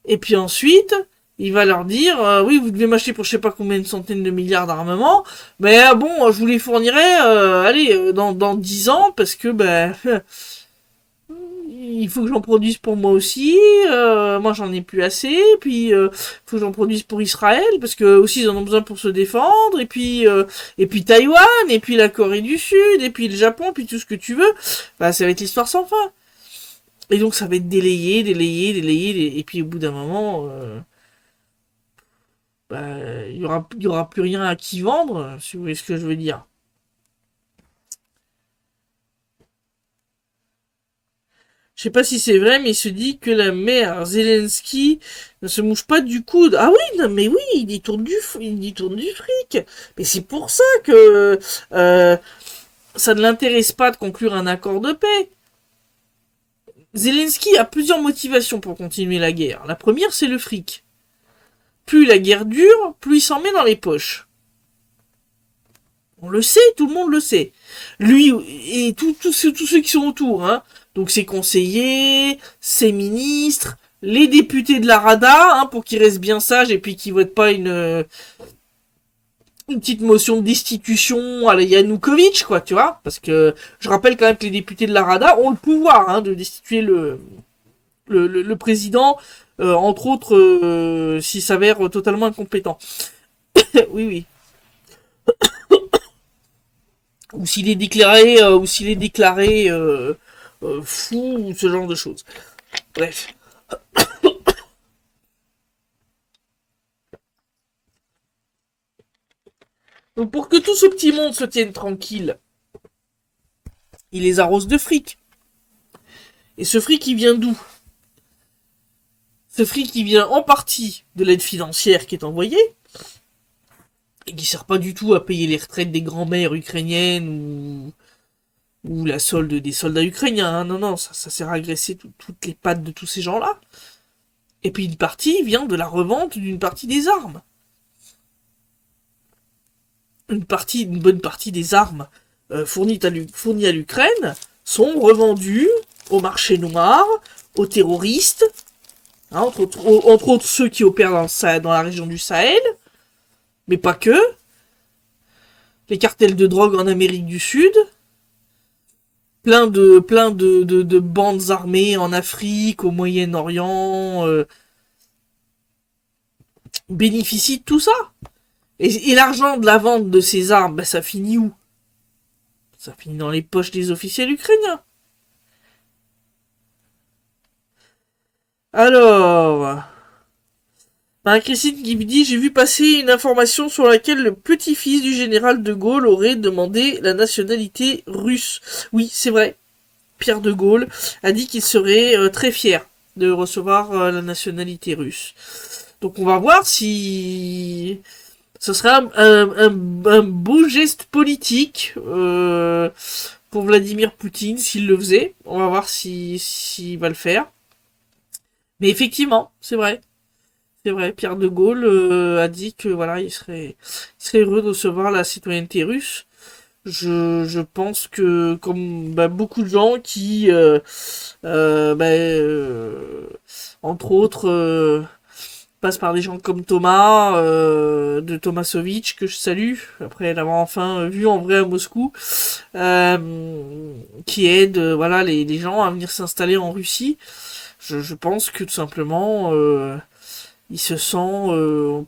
et puis ensuite, il va leur dire, oui, vous devez m'acheter pour je sais pas combien de centaines de milliards d'armements, mais bon, je vous les fournirai, dans 10 ans, parce que, il faut que j'en produise pour moi aussi, moi j'en ai plus assez, puis faut que j'en produise pour Israël, parce que aussi ils en ont besoin pour se défendre, et puis Taïwan, et puis la Corée du Sud, et puis le Japon, puis tout ce que tu veux, ça va être l'histoire sans fin. Et donc ça va être délayé, et puis au bout d'un moment, il y aura plus rien à qui vendre, si vous voyez ce que je veux dire. Je sais pas si c'est vrai, mais il se dit que la mère Zelensky ne se mouche pas du coude. Ah oui, non, mais oui, il y tourne du fric. Mais c'est pour ça que ça ne l'intéresse pas de conclure un accord de paix. Zelensky a plusieurs motivations pour continuer la guerre. La première, c'est le fric. Plus la guerre dure, plus il s'en met dans les poches. On le sait, tout le monde le sait. Lui et tous ceux qui sont autour, hein. Donc ses conseillers, ses ministres, les députés de la Rada, hein, pour qu'ils restent bien sages et puis qu'ils votent pas une petite motion de destitution à la Yanukovych, quoi, tu vois. Parce que je rappelle quand même que les députés de la Rada ont le pouvoir, hein, de destituer le président, entre autres, s'il s'avère totalement incompétent. Oui, oui. Ou s'il est déclaré fou, ou ce genre de choses. Bref. Donc pour que tout ce petit monde se tienne tranquille, il les arrose de fric. Et ce fric, il vient d'où? Ce fric, il vient en partie de l'aide financière qui est envoyée, et qui sert pas du tout à payer les retraites des grands-mères ukrainiennes ou la solde des soldats ukrainiens. Hein. Non, non, ça sert à agresser toutes les pattes de tous ces gens-là. Et puis une partie vient de la revente d'une partie des armes. Une bonne partie des armes fournies à l'Ukraine sont revendues au marché noir, aux terroristes, hein, entre autres ceux qui opèrent dans la région du Sahel, mais pas que, les cartels de drogue en Amérique du Sud, plein de bandes armées en Afrique, au Moyen-Orient, bénéficient de tout ça. Et l'argent de la vente de ces armes, bah, ça finit où? Ça finit dans les poches des officiels ukrainiens. Alors, Christine qui me dit, j'ai vu passer une information sur laquelle le petit-fils du général de Gaulle aurait demandé la nationalité russe. Oui, c'est vrai. Pierre de Gaulle a dit qu'il serait très fier de recevoir la nationalité russe. Donc on va voir si ce serait un beau geste politique pour Vladimir Poutine s'il le faisait. On va voir s'il va le faire. Mais effectivement, c'est vrai. C'est vrai, Pierre de Gaulle a dit que voilà, il serait heureux de recevoir la citoyenneté russe. Je pense que comme beaucoup de gens qui, entre autres, passent par des gens comme Thomas, de Tomasovitch, que je salue, après l'avoir enfin vu en vrai à Moscou, qui aide voilà, les gens à venir s'installer en Russie. Je pense que tout simplement... il se sent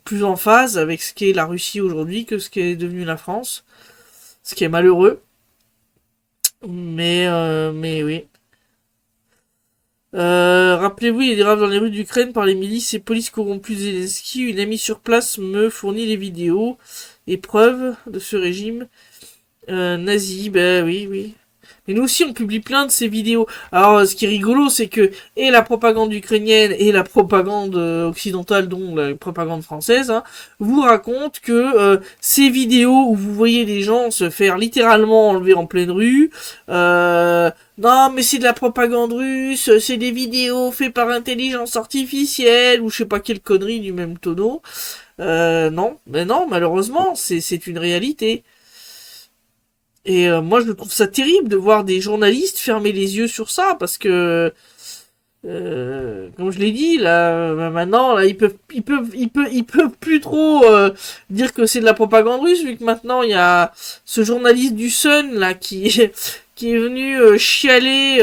plus en phase avec ce qu'est la Russie aujourd'hui que ce qu'est devenu la France. Ce qui est malheureux. Mais oui. Rappelez-vous, il y a des raves dans les rues d'Ukraine par les milices et polices corrompues Zelensky. Une amie sur place me fournit les vidéos et preuves de ce régime nazi. Ben oui, oui. Mais nous aussi, on publie plein de ces vidéos. Alors, ce qui est rigolo, c'est que et la propagande ukrainienne et la propagande occidentale, dont la propagande française, hein, vous racontent que ces vidéos où vous voyez des gens se faire littéralement enlever en pleine rue, non, mais c'est de la propagande russe, c'est des vidéos faites par intelligence artificielle, ou je sais pas quelle connerie du même tonneau. Non, mais non, malheureusement, c'est une réalité. Et moi, je trouve ça terrible de voir des journalistes fermer les yeux sur ça, parce que, comme je l'ai dit, là, maintenant, là, ils peuvent plus trop dire que c'est de la propagande russe, vu que maintenant il y a ce journaliste du Sun là qui qui est venu chialer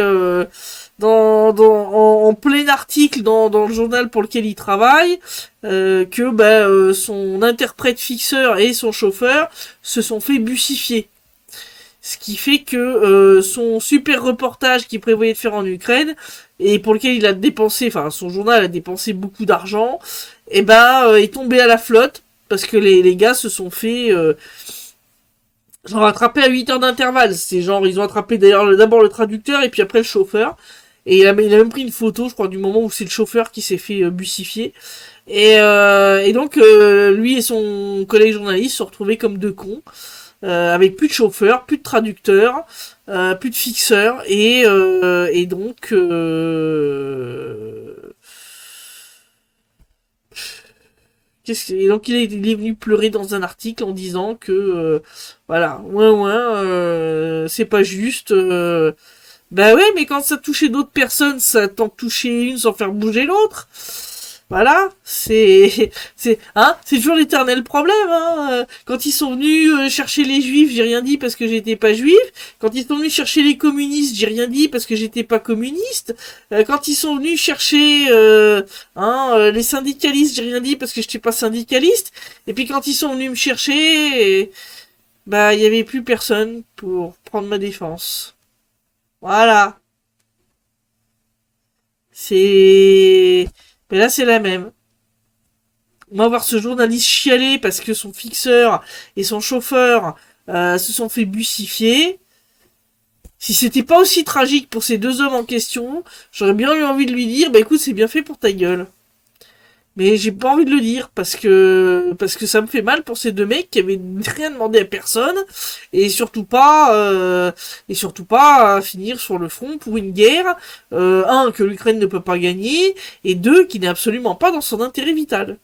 en plein article dans le journal pour lequel il travaille, que son interprète fixeur et son chauffeur se sont fait bussifier. Ce qui fait que son super reportage qu'il prévoyait de faire en Ukraine, et pour lequel il a dépensé, enfin son journal a dépensé beaucoup d'argent, est tombé à la flotte, parce que les gars se sont fait attrapé à 8 heures d'intervalle. C'est genre, ils ont attrapé d'ailleurs d'abord le traducteur et puis après le chauffeur. Et il a même pris une photo, je crois, du moment où c'est le chauffeur qui s'est fait bussifier. Et donc, lui et son collègue journaliste se sont retrouvés comme deux cons. avec plus de chauffeur, plus de traducteur, plus de fixeur, et donc et donc il est venu pleurer dans un article en disant que voilà, c'est pas juste. Bah ouais, mais quand ça touchait d'autres personnes, ça t'en touchait une sans faire bouger l'autre. Voilà, c'est toujours l'éternel problème, hein. Quand ils sont venus chercher les juifs, j'ai rien dit parce que j'étais pas juif. Quand ils sont venus chercher les communistes, j'ai rien dit parce que j'étais pas communiste. Quand ils sont venus chercher les syndicalistes, j'ai rien dit parce que j'étais pas syndicaliste. Et puis quand ils sont venus me chercher, bah il y avait plus personne pour prendre ma défense. Voilà. C'est Mais là, c'est la même. Moi, voir ce journaliste chialer parce que son fixeur et son chauffeur se sont fait bussifier. Si c'était pas aussi tragique pour ces deux hommes en question, j'aurais bien eu envie de lui dire, bah écoute, c'est bien fait pour ta gueule. Mais j'ai pas envie de le dire parce que ça me fait mal pour ces deux mecs qui avaient rien demandé à personne et surtout pas finir sur le front pour une guerre que l'Ukraine ne peut pas gagner et deux qui n'est absolument pas dans son intérêt vital.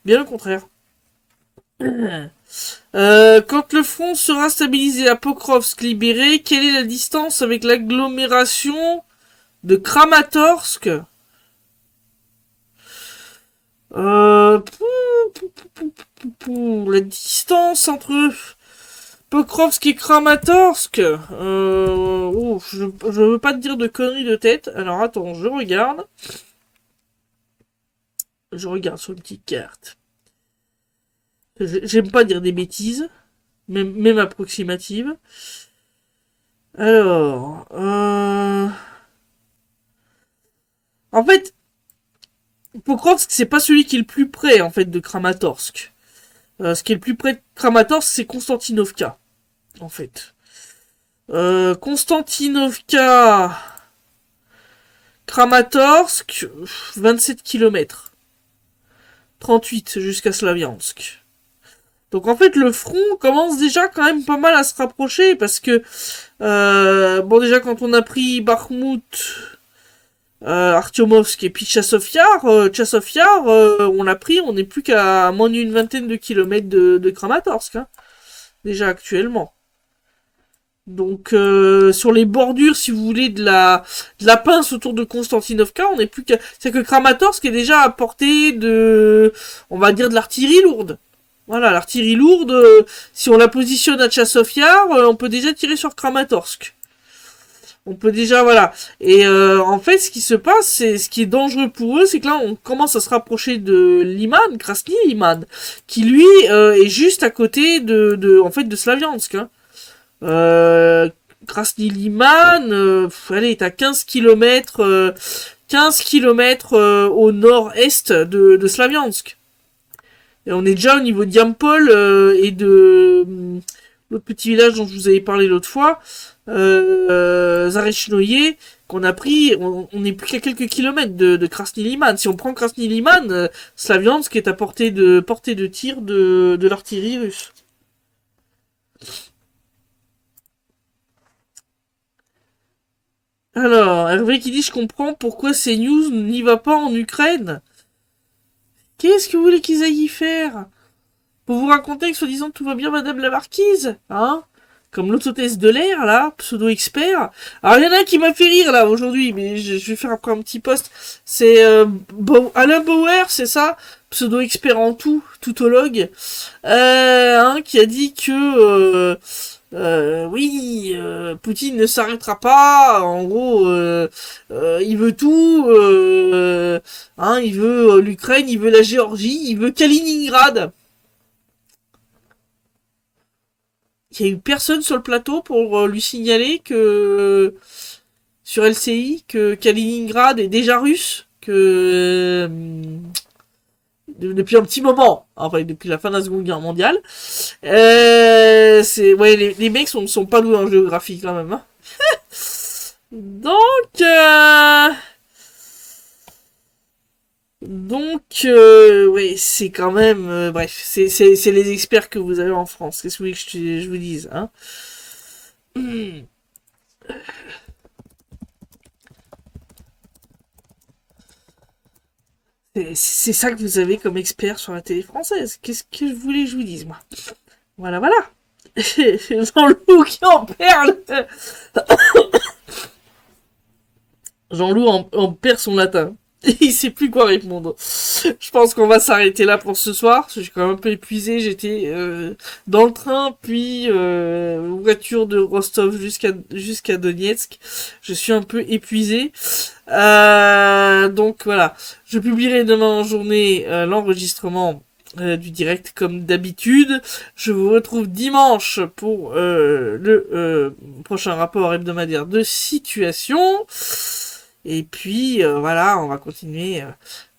Bien le contraire. Quand le front sera stabilisé à Pokrovsk libéré, quelle est la distance avec l'agglomération de Kramatorsk? La distance entre Pokrovsk et Kramatorsk. Je veux pas te dire de conneries de tête. Alors attends, je regarde. Je regarde sur une petite carte. J'aime pas dire des bêtises, même approximatives. Alors, en fait, Pokrovsk, c'est pas celui qui est le plus près, en fait, de Kramatorsk. Ce qui est le plus près de Kramatorsk, c'est Konstantinovka, en fait. Konstantinovka, Kramatorsk, 27 km. 38 jusqu'à Slaviansk. Donc en fait le front commence déjà quand même pas mal à se rapprocher parce que déjà quand on a pris Bakhmut, Artyomovsk et puis Tchassov-Yar, on l'a pris, on n'est plus qu'à moins d'une vingtaine de kilomètres de Kramatorsk, hein, déjà actuellement. Donc sur les bordures, si vous voulez, de la pince autour de Konstantinovka, on n'est plus qu'à... C'est que Kramatorsk est déjà à portée de... on va dire de l'artillerie lourde. Voilà, l'artillerie lourde, si on la positionne à Tchassov-Yar, on peut déjà tirer sur Kramatorsk. On peut déjà, voilà. Et en fait, ce qui se passe, c'est ce qui est dangereux pour eux, c'est que là, on commence à se rapprocher de Liman, Krasny Liman, qui lui est juste à côté de Slaviansk. Hein. Krasny Liman, allez, t'as 15 km, 15 km au nord-est de Slaviansk. Et on est déjà au niveau de Yampol et de l'autre petit village dont je vous avais parlé l'autre fois, Zarechnoye, qu'on a pris, on n'est plus qu'à quelques kilomètres de Krasny Liman. Si on prend Krasny Liman, Slaviansk est à portée de tir de l'artillerie russe. Alors, Hervé qui dit, je comprends pourquoi CNews n'y va pas en Ukraine. Qu'est-ce que vous voulez qu'ils aillent y faire? Pour vous raconter que soi-disant tout va bien, madame la marquise, hein? Comme l'autotesse de l'air, là, pseudo-expert. Alors, il y en a un qui m'a fait rire, là, aujourd'hui, mais je vais faire après un petit post. C'est Alain Bauer, c'est ça? Pseudo-expert en toutologue. Qui a dit que... oui, Poutine ne s'arrêtera pas. En gros, il veut tout. Il veut l'Ukraine, il veut la Géorgie, il veut Kaliningrad. Il y a eu personne sur le plateau pour lui signaler que sur LCI que Kaliningrad est déjà russe, que depuis un petit moment, enfin depuis la fin de la Seconde Guerre mondiale. Les mecs sont pas doués en géographie quand même. Hein. Donc Donc, oui, c'est quand même... bref, c'est les experts que vous avez en France. Qu'est-ce que vous voulez que je vous dise, hein? C'est ça que vous avez comme expert sur la télé française. Qu'est-ce que je voulais que je vous dise, moi? Voilà, voilà. Jean-Loup qui en perle. Jean-Loup en perd son latin. Il sait plus quoi répondre. Je pense qu'on va s'arrêter là pour ce soir. Je suis quand même un peu épuisé. J'étais dans le train, puis voiture de Rostov jusqu'à Donetsk. Je suis un peu épuisé. Donc voilà. Je publierai demain en journée l'enregistrement du direct comme d'habitude. Je vous retrouve dimanche pour le prochain rapport hebdomadaire de situation. Et puis voilà, on va continuer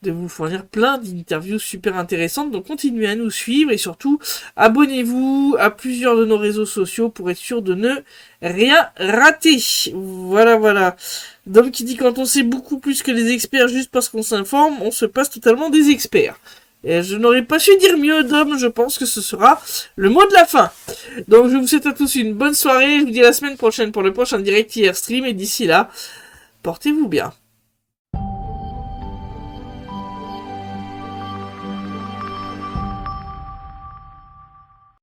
de vous fournir plein d'interviews super intéressantes. Donc continuez à nous suivre et surtout abonnez-vous à plusieurs de nos réseaux sociaux pour être sûr de ne rien rater. Voilà, voilà. Dom qui dit quand on sait beaucoup plus que les experts juste parce qu'on s'informe, on se passe totalement des experts. Et je n'aurais pas su dire mieux, Dom, je pense que ce sera le mot de la fin. Donc je vous souhaite à tous une bonne soirée, je vous dis à la semaine prochaine pour le prochain direct hier stream, et d'ici là, portez-vous bien.